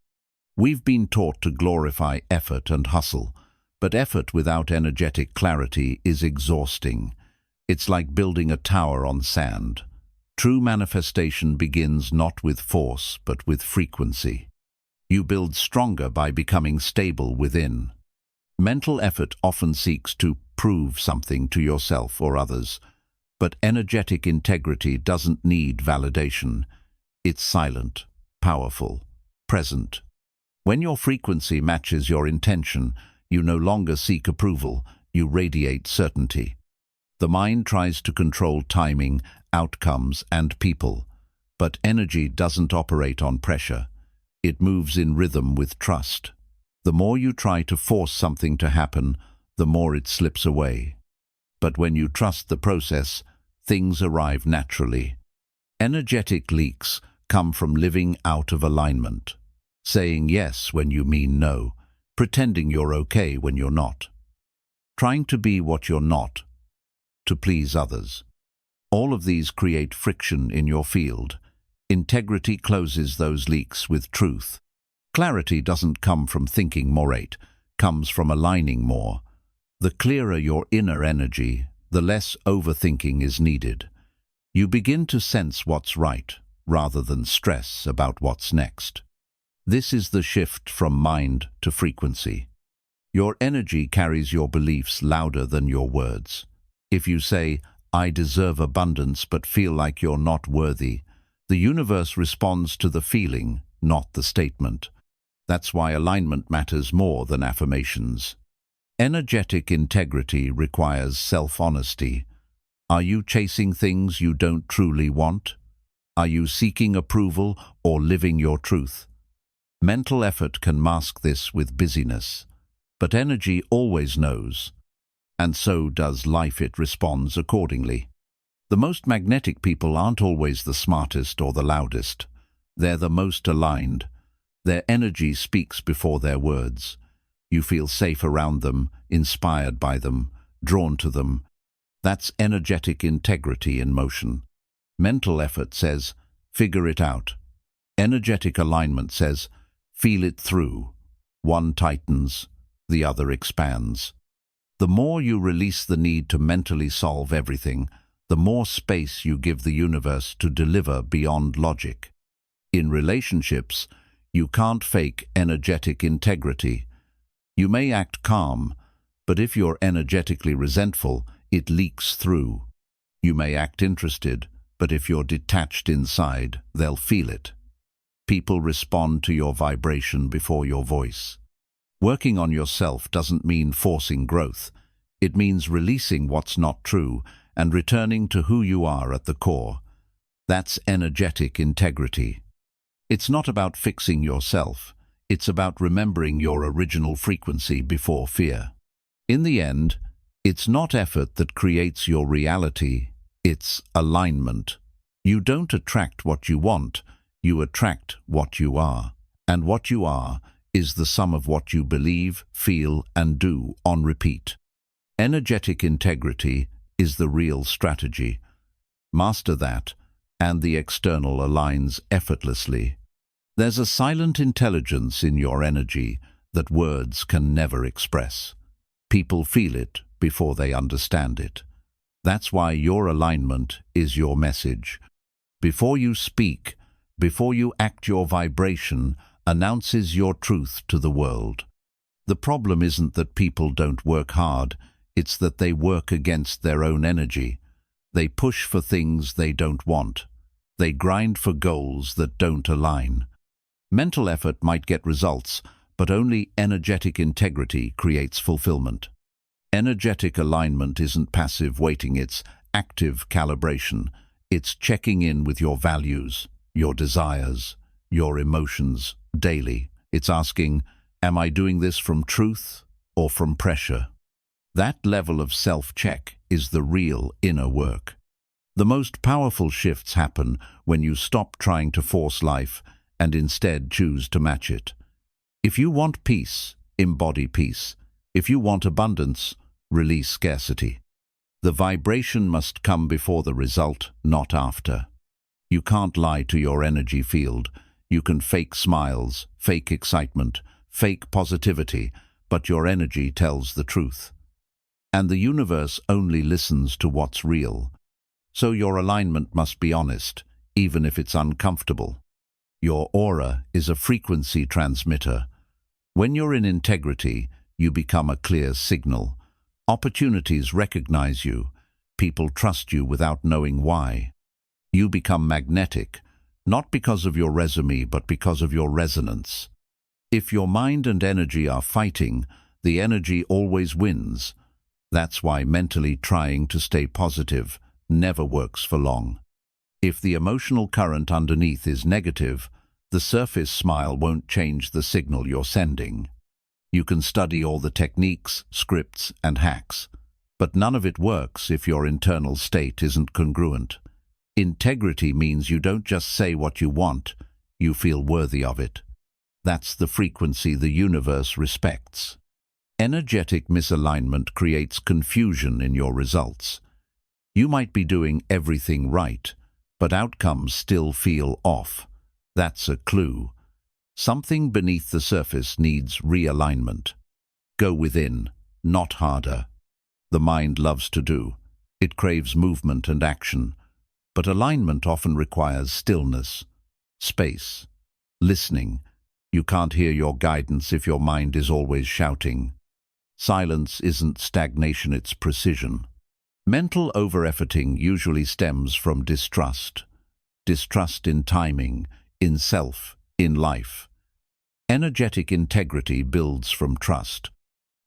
[SPEAKER 1] We've been taught to glorify effort and hustle, but effort without energetic clarity is exhausting. It's like building a tower on sand. True manifestation begins not with force, but with frequency. You build stronger by becoming stable within. Mental effort often seeks to prove something to yourself or others, but energetic integrity doesn't need validation. It's silent, powerful, present. When your frequency matches your intention, you no longer seek approval, you radiate certainty. The mind tries to control timing, outcomes, and people, but energy doesn't operate on pressure. It moves in rhythm with trust. The more you try to force something to happen, the more it slips away. But when you trust the process, things arrive naturally. Energetic leaks come from living out of alignment, saying yes when you mean no, pretending you're okay when you're not, trying to be what you're not, to please others. All of these create friction in your field. Integrity closes those leaks with truth. Clarity doesn't come from thinking more, it comes from aligning more. The clearer your inner energy, the less overthinking is needed. You begin to sense what's right, rather than stress about what's next. This is the shift from mind to frequency. Your energy carries your beliefs louder than your words. If you say, "I deserve abundance," but feel like you're not worthy, the universe responds to the feeling, not the statement. That's why alignment matters more than affirmations. Energetic integrity requires self-honesty. Are you chasing things you don't truly want? Are you seeking approval or living your truth? Mental effort can mask this with busyness, but energy always knows, and so does life. It responds accordingly. The most magnetic people aren't always the smartest or the loudest. They're the most aligned. Their energy speaks before their words. You feel safe around them, inspired by them, drawn to them. That's energetic integrity in motion. Mental effort says, "Figure it out." Energetic alignment says, "Feel it through." One tightens, the other expands. The more you release the need to mentally solve everything, the more space you give the universe to deliver beyond logic. In relationships, you can't fake energetic integrity. You may act calm, but if you're energetically resentful, it leaks through. You may act interested, but if you're detached inside, they'll feel it. People respond to your vibration before your voice. Working on yourself doesn't mean forcing growth. It means releasing what's not true and returning to who you are at the core. That's energetic integrity. It's not about fixing yourself. It's about remembering your original frequency before fear. In the end, it's not effort that creates your reality, it's alignment. You don't attract what you want, you attract what you are. And what you are is the sum of what you believe, feel, and do on repeat. Energetic integrity is the real strategy. Master that, and the external aligns effortlessly. There's a silent intelligence in your energy that words can never express. People feel it before they understand it. That's why your alignment is your message. Before you speak, before you act, your vibration announces your truth to the world. The problem isn't that people don't work hard, it's that they work against their own energy. They push for things they don't want. They grind for goals that don't align. Mental effort might get results, but only energetic integrity creates fulfillment. Energetic alignment isn't passive waiting, it's active calibration. It's checking in with your values, your desires, your emotions daily. It's asking, am I doing this from truth or from pressure? That level of self-check is the real inner work. The most powerful shifts happen when you stop trying to force life and instead choose to match it. If you want peace, embody peace. If you want abundance, release scarcity. The vibration must come before the result, not after. You can't lie to your energy field. You can fake smiles, fake excitement, fake positivity, but your energy tells the truth. And the universe only listens to what's real. So your alignment must be honest, even if it's uncomfortable. Your aura is a frequency transmitter. When you're in integrity, you become a clear signal. Opportunities recognize you. People trust you without knowing why. You become magnetic, not because of your resume, but because of your resonance. If your mind and energy are fighting, the energy always wins. That's why mentally trying to stay positive never works for long. If the emotional current underneath is negative, the surface smile won't change the signal you're sending. You can study all the techniques, scripts, and hacks, but none of it works if your internal state isn't congruent. Integrity means you don't just say what you want, you feel worthy of it. That's the frequency the universe respects. Energetic misalignment creates confusion in your results. You might be doing everything right, but outcomes still feel off. That's a clue. Something beneath the surface needs realignment. Go within, not harder. The mind loves to do. It craves movement and action. But alignment often requires stillness, space, listening. You can't hear your guidance if your mind is always shouting. Silence isn't stagnation, it's precision. Mental over-efforting usually stems from distrust. Distrust in timing, in self, in life. Energetic integrity builds from trust.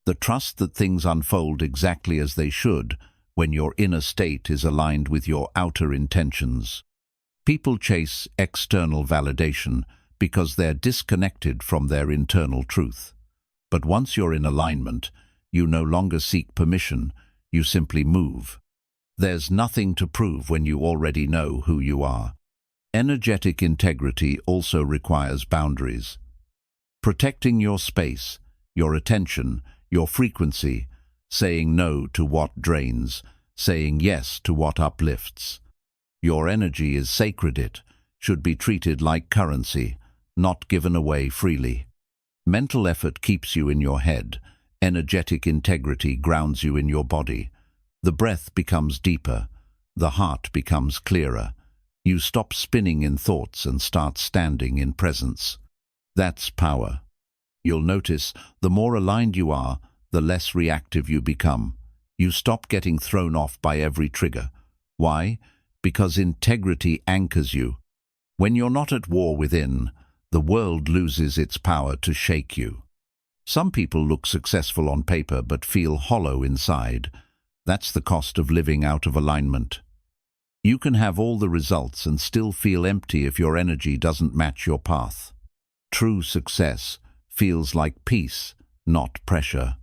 [SPEAKER 1] The trust that things unfold exactly as they should when your inner state is aligned with your outer intentions. People chase external validation because they're disconnected from their internal truth. But once you're in alignment, you no longer seek permission, you simply move. There's nothing to prove when you already know who you are. Energetic integrity also requires boundaries. Protecting your space, your attention, your frequency, saying no to what drains, saying yes to what uplifts. Your energy is sacred. It should be treated like currency, not given away freely. Mental effort keeps you in your head. Energetic integrity grounds you in your body. The breath becomes deeper. The heart becomes clearer. You stop spinning in thoughts and start standing in presence. That's power. You'll notice the more aligned you are, the less reactive you become. You stop getting thrown off by every trigger. Why? Because integrity anchors you. When you're not at war within, the world loses its power to shake you. Some people look successful on paper but feel hollow inside. That's the cost of living out of alignment. You can have all the results and still feel empty if your energy doesn't match your path. True success feels like peace, not pressure.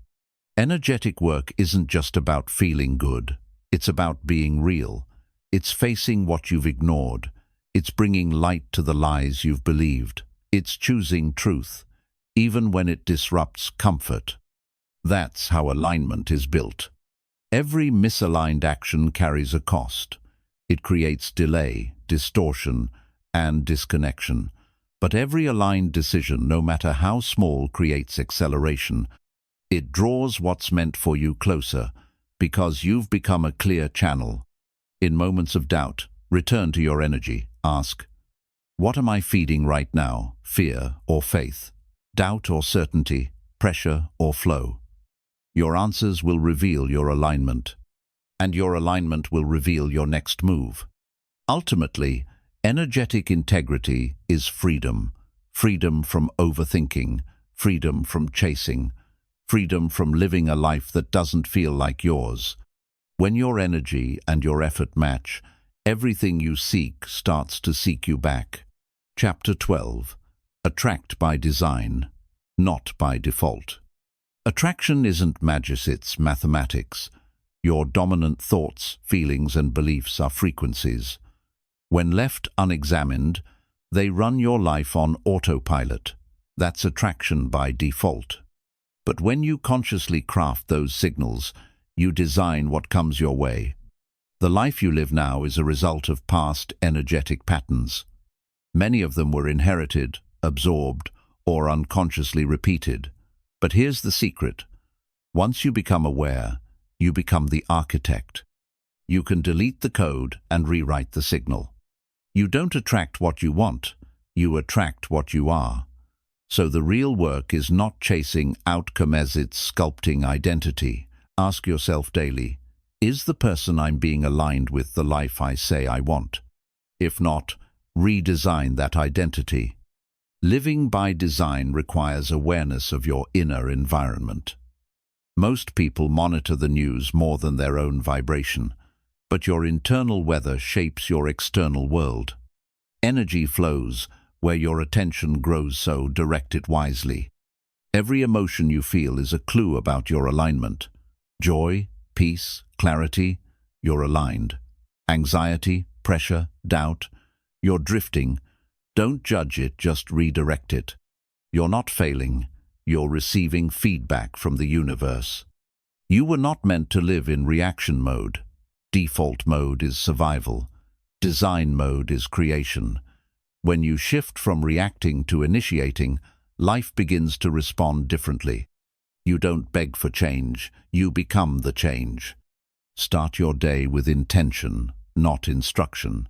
[SPEAKER 1] Energetic work isn't just about feeling good. It's about being real. It's facing what you've ignored. It's bringing light to the lies you've believed. It's choosing truth, even when it disrupts comfort. That's how alignment is built. Every misaligned action carries a cost. It creates delay, distortion, and disconnection. But every aligned decision, no matter how small, creates acceleration. It draws what's meant for you closer, because you've become a clear channel. In moments of doubt, return to your energy. Ask, what am I feeding right now? Fear or faith? Doubt or certainty? Pressure or flow? Your answers will reveal your alignment, and your alignment will reveal your next move. Ultimately, energetic integrity is freedom. Freedom from overthinking, freedom from chasing, freedom from living a life that doesn't feel like yours. When your energy and your effort match, everything you seek starts to seek you back. Chapter 12. Attract by design, not by default. Attraction isn't magic, it's mathematics. Your dominant thoughts, feelings, and beliefs are frequencies. When left unexamined, they run your life on autopilot. That's attraction by default. But when you consciously craft those signals, you design what comes your way. The life you live now is a result of past energetic patterns. Many of them were inherited, absorbed, or unconsciously repeated. But here's the secret. Once you become aware, you become the architect. You can delete the code and rewrite the signal. You don't attract what you want, you attract what you are. So the real work is not chasing outcome as it's sculpting identity. Ask yourself daily, is the person I'm being aligned with the life I say I want? If not, redesign that identity. Living by design requires awareness of your inner environment. Most people monitor the news more than their own vibration, but your internal weather shapes your external world. Energy flows where your attention grows, so direct it wisely. Every emotion you feel is a clue about your alignment. Joy, peace, clarity, you're aligned. Anxiety, pressure, doubt, you're drifting. Don't judge it, just redirect it. You're not failing, you're receiving feedback from the universe. You were not meant to live in reaction mode. Default mode is survival. Design mode is creation. When you shift from reacting to initiating, life begins to respond differently. You don't beg for change, you become the change. Start your day with intention, not instruction.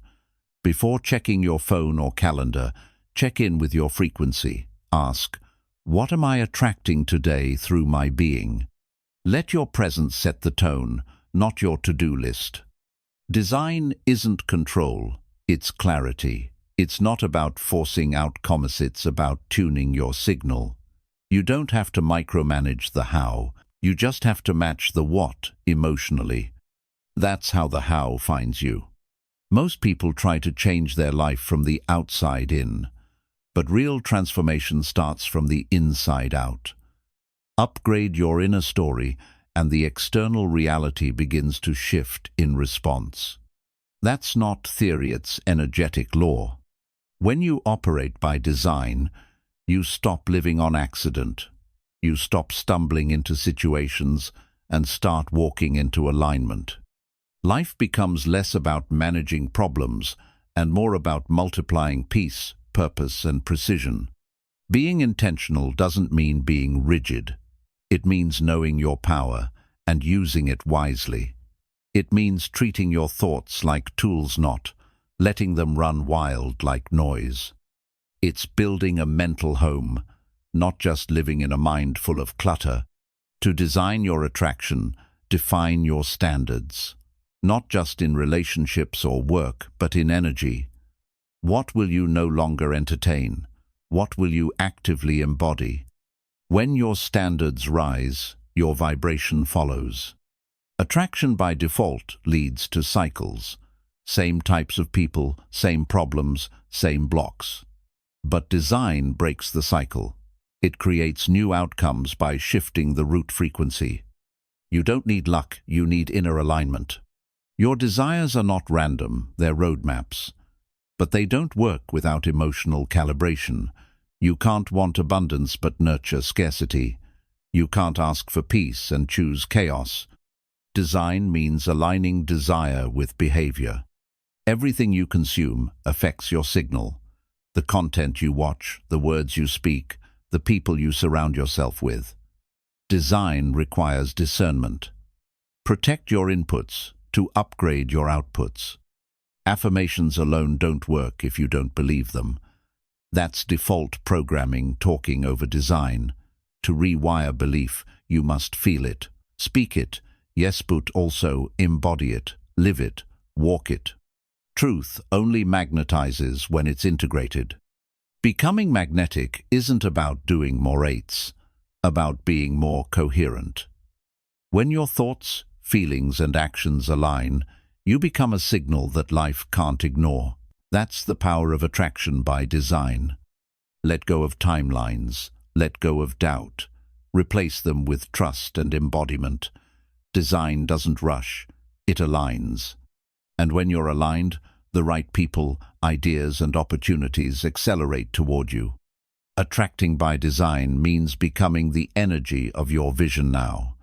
[SPEAKER 1] Before checking your phone or calendar, check in with your frequency. Ask, what am I attracting today through my being? Let your presence set the tone, not your to-do list. Design isn't control, it's clarity. It's not about forcing outcomes, it's about tuning your signal. You don't have to micromanage the how, you just have to match the what emotionally. That's how the how finds you. Most people try to change their life from the outside in, but real transformation starts from the inside out. Upgrade your inner story, and the external reality begins to shift in response. That's not theory, it's energetic law. When you operate by design, you stop living on accident. You stop stumbling into situations and start walking into alignment. Life becomes less about managing problems and more about multiplying peace, purpose, and precision. Being intentional doesn't mean being rigid. It means knowing your power and using it wisely. It means treating your thoughts like tools, not letting them run wild like noise. It's building a mental home, not just living in a mind full of clutter. To design your attraction, define your standards, not just in relationships or work, but in energy. What will you no longer entertain? What will you actively embody? When your standards rise, your vibration follows. Attraction by default leads to cycles. Same types of people, same problems, same blocks. But design breaks the cycle. It creates new outcomes by shifting the root frequency. You don't need luck, you need inner alignment. Your desires are not random, they're roadmaps. But they don't work without emotional calibration. You can't want abundance but nurture scarcity. You can't ask for peace and choose chaos. Design means aligning desire with behavior. Everything you consume affects your signal. The content you watch, the words you speak, the people you surround yourself with. Design requires discernment. Protect your inputs to upgrade your outputs. Affirmations alone don't work if you don't believe them. That's default programming talking over design. To rewire belief, you must feel it, speak it, yes, but also embody it, live it, walk it. Truth only magnetizes when it's integrated. Becoming magnetic isn't about doing more eights, about being more coherent. When your thoughts, feelings, and actions align, you become a signal that life can't ignore. That's the power of attraction by design. Let go of timelines, let go of doubt, replace them with trust and embodiment. Design doesn't rush, it aligns. And when you're aligned, the right people, ideas, and opportunities accelerate toward you. Attracting by design means becoming the energy of your vision now.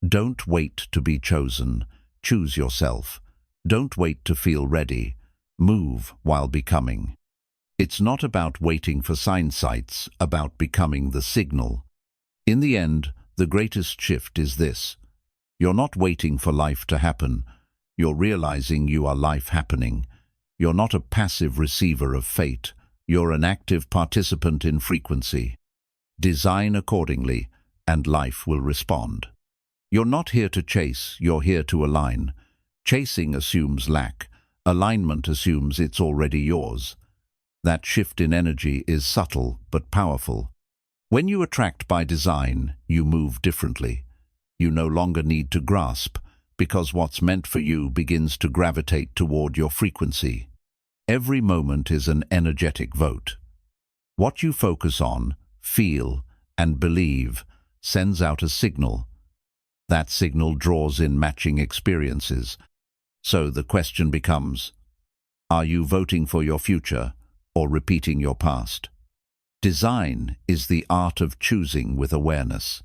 [SPEAKER 1] Don't wait to be chosen. Choose yourself. Don't wait to feel ready. Move while becoming. It's not about waiting for sights, about becoming the signal. In the end, the greatest shift is this. You're not waiting for life to happen. You're realizing you are life happening. You're not a passive receiver of fate. You're an active participant in frequency. Design accordingly, and life will respond. You're not here to chase, you're here to align. Chasing assumes lack. Alignment assumes it's already yours. That shift in energy is subtle but powerful. When you attract by design, you move differently. You no longer need to grasp, because what's meant for you begins to gravitate toward your frequency. Every moment is an energetic vote. What you focus on, feel, and believe sends out a signal. That signal draws in matching experiences. So the question becomes, are you voting for your future or repeating your past? Design is the art of choosing with awareness.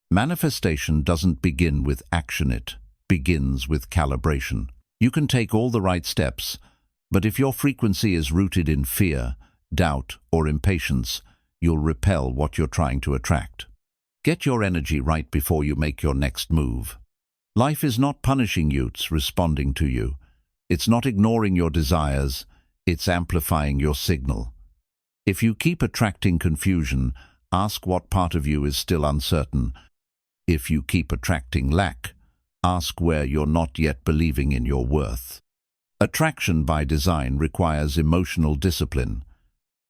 [SPEAKER 1] Manifestation doesn't begin with action, it begins with calibration. You can take all the right steps, but if your frequency is rooted in fear, doubt, or impatience, you'll repel what you're trying to attract. Get your energy right before you make your next move. Life is not punishing you, it's responding to you. It's not ignoring your desires, it's amplifying your signal. If you keep attracting confusion, ask what part of you is still uncertain. If you keep attracting lack, ask where you're not yet believing in your worth. Attraction by design requires emotional discipline.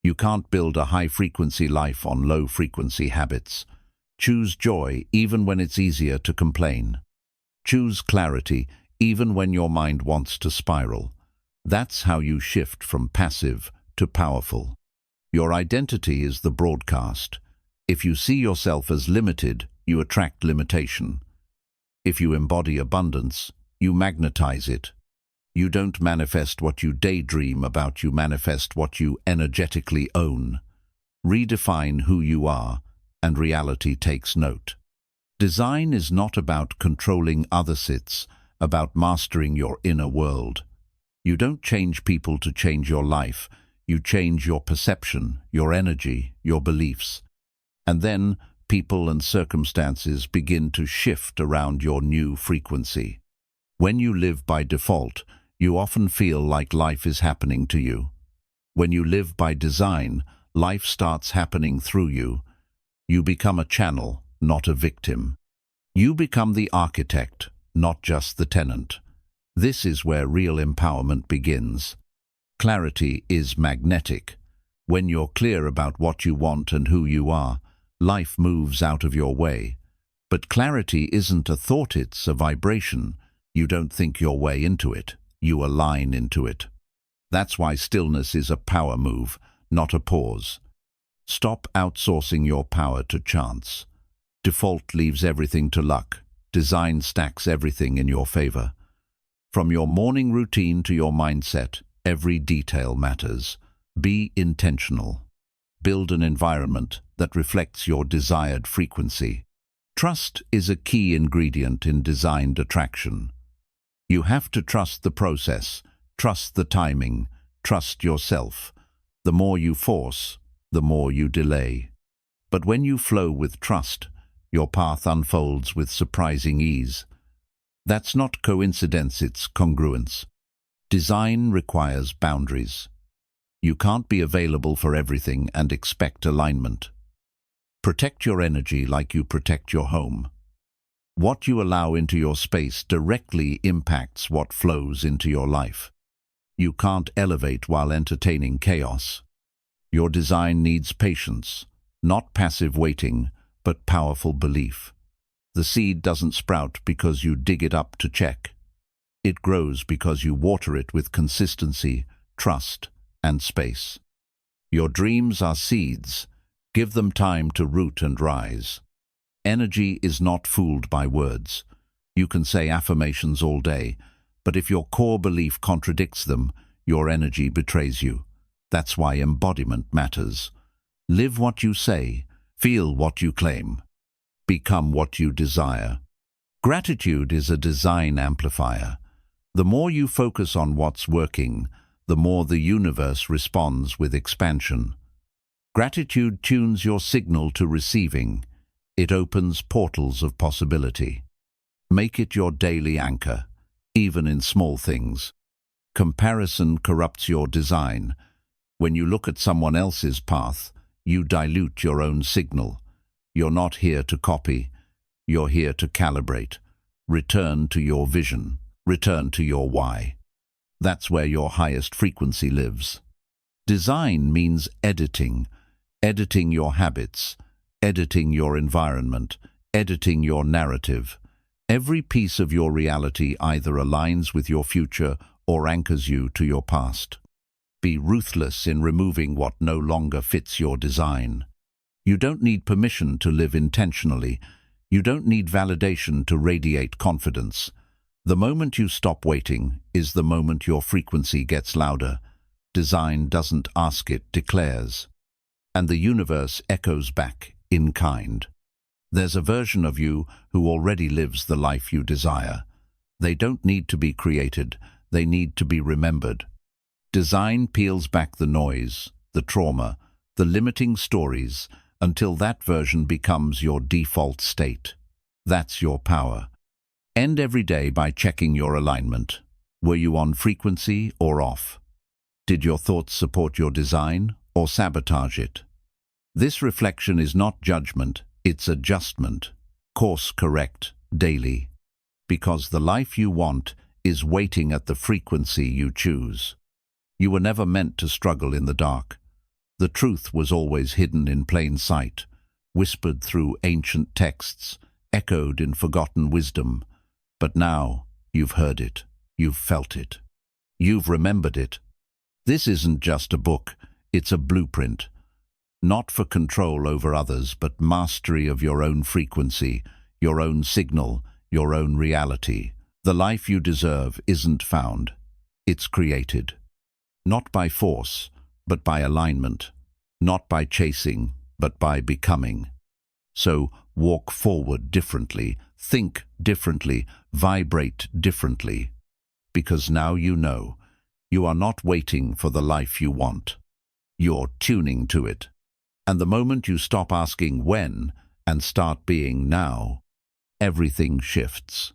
[SPEAKER 1] You can't build a high-frequency life on low-frequency habits. Choose joy even when it's easier to complain. Choose clarity even when your mind wants to spiral. That's how you shift from passive to powerful. Your identity is the broadcast. If you see yourself as limited, you attract limitation. If you embody abundance, you magnetize it. You don't manifest what you daydream about, you manifest what you energetically own. Redefine who you are, and reality takes note. Design is not about controlling others, it's about mastering your inner world. You don't change people to change your life. You change your perception, your energy, your beliefs. And then people and circumstances begin to shift around your new frequency. When you live by default, you often feel like life is happening to you. When you live by design, life starts happening through you. You become a channel, not a victim. You become the architect, not just the tenant. This is where real empowerment begins. Clarity is magnetic. When you're clear about what you want and who you are, life moves out of your way. But clarity isn't a thought, it's a vibration. You don't think your way into it, you align into it. That's why stillness is a power move, not a pause. Stop outsourcing your power to chance. Default leaves everything to luck. Design stacks everything in your favor. From your morning routine to your mindset, every detail matters. Be intentional. Build an environment that reflects your desired frequency. Trust is a key ingredient in designed attraction. You have to trust the process, trust the timing, trust yourself. The more you force, the more you delay. But when you flow with trust, your path unfolds with surprising ease. That's not coincidence, it's congruence. Design requires boundaries. You can't be available for everything and expect alignment. Protect your energy like you protect your home. What you allow into your space directly impacts what flows into your life. You can't elevate while entertaining chaos. Your design needs patience, not passive waiting, but powerful belief. The seed doesn't sprout because you dig it up to check. It grows because you water it with consistency, trust, and space. Your dreams are seeds. Give them time to root and rise. Energy is not fooled by words. You can say affirmations all day, but if your core belief contradicts them, your energy betrays you. That's why embodiment matters. Live what you say, feel what you claim, become what you desire. Gratitude is a design amplifier. The more you focus on what's working, the more the universe responds with expansion. Gratitude tunes your signal to receiving. It opens portals of possibility. Make it your daily anchor, even in small things. Comparison corrupts your design. When you look at someone else's path, you dilute your own signal. You're not here to copy. You're here to calibrate. Return to your vision. Return to your why. That's where your highest frequency lives. Design means editing. Editing your habits. Editing your environment. editing your narrative. Every piece of your reality either aligns with your future or anchors you to your past. Be ruthless in removing what no longer fits your design. You don't need permission to live intentionally. You don't need validation to radiate confidence. The moment you stop waiting is the moment your frequency gets louder. Design doesn't ask, it declares. And the universe echoes back in kind. There's a version of you who already lives the life you desire. They don't need to be created, they need to be remembered. Design peels back the noise, the trauma, the limiting stories, until that version becomes your default state. That's your power. End every day by checking your alignment. Were you on frequency or off? Did your thoughts support your design or sabotage it? This reflection is not judgment, it's adjustment. Course correct daily. Because the life you want is waiting at the frequency you choose. You were never meant to struggle in the dark. The truth was always hidden in plain sight, whispered through ancient texts, echoed in forgotten wisdom. But now you've heard it, you've felt it, you've remembered it. This isn't just a book, it's a blueprint. Not for control over others, but mastery of your own frequency, your own signal, your own reality. The life you deserve isn't found, it's created. Not by force, but by alignment. Not by chasing, but by becoming. So walk forward differently, think differently, vibrate differently. Because now you know, you are not waiting for the life you want. You're tuning to it. And the moment you stop asking when and start being now, everything shifts.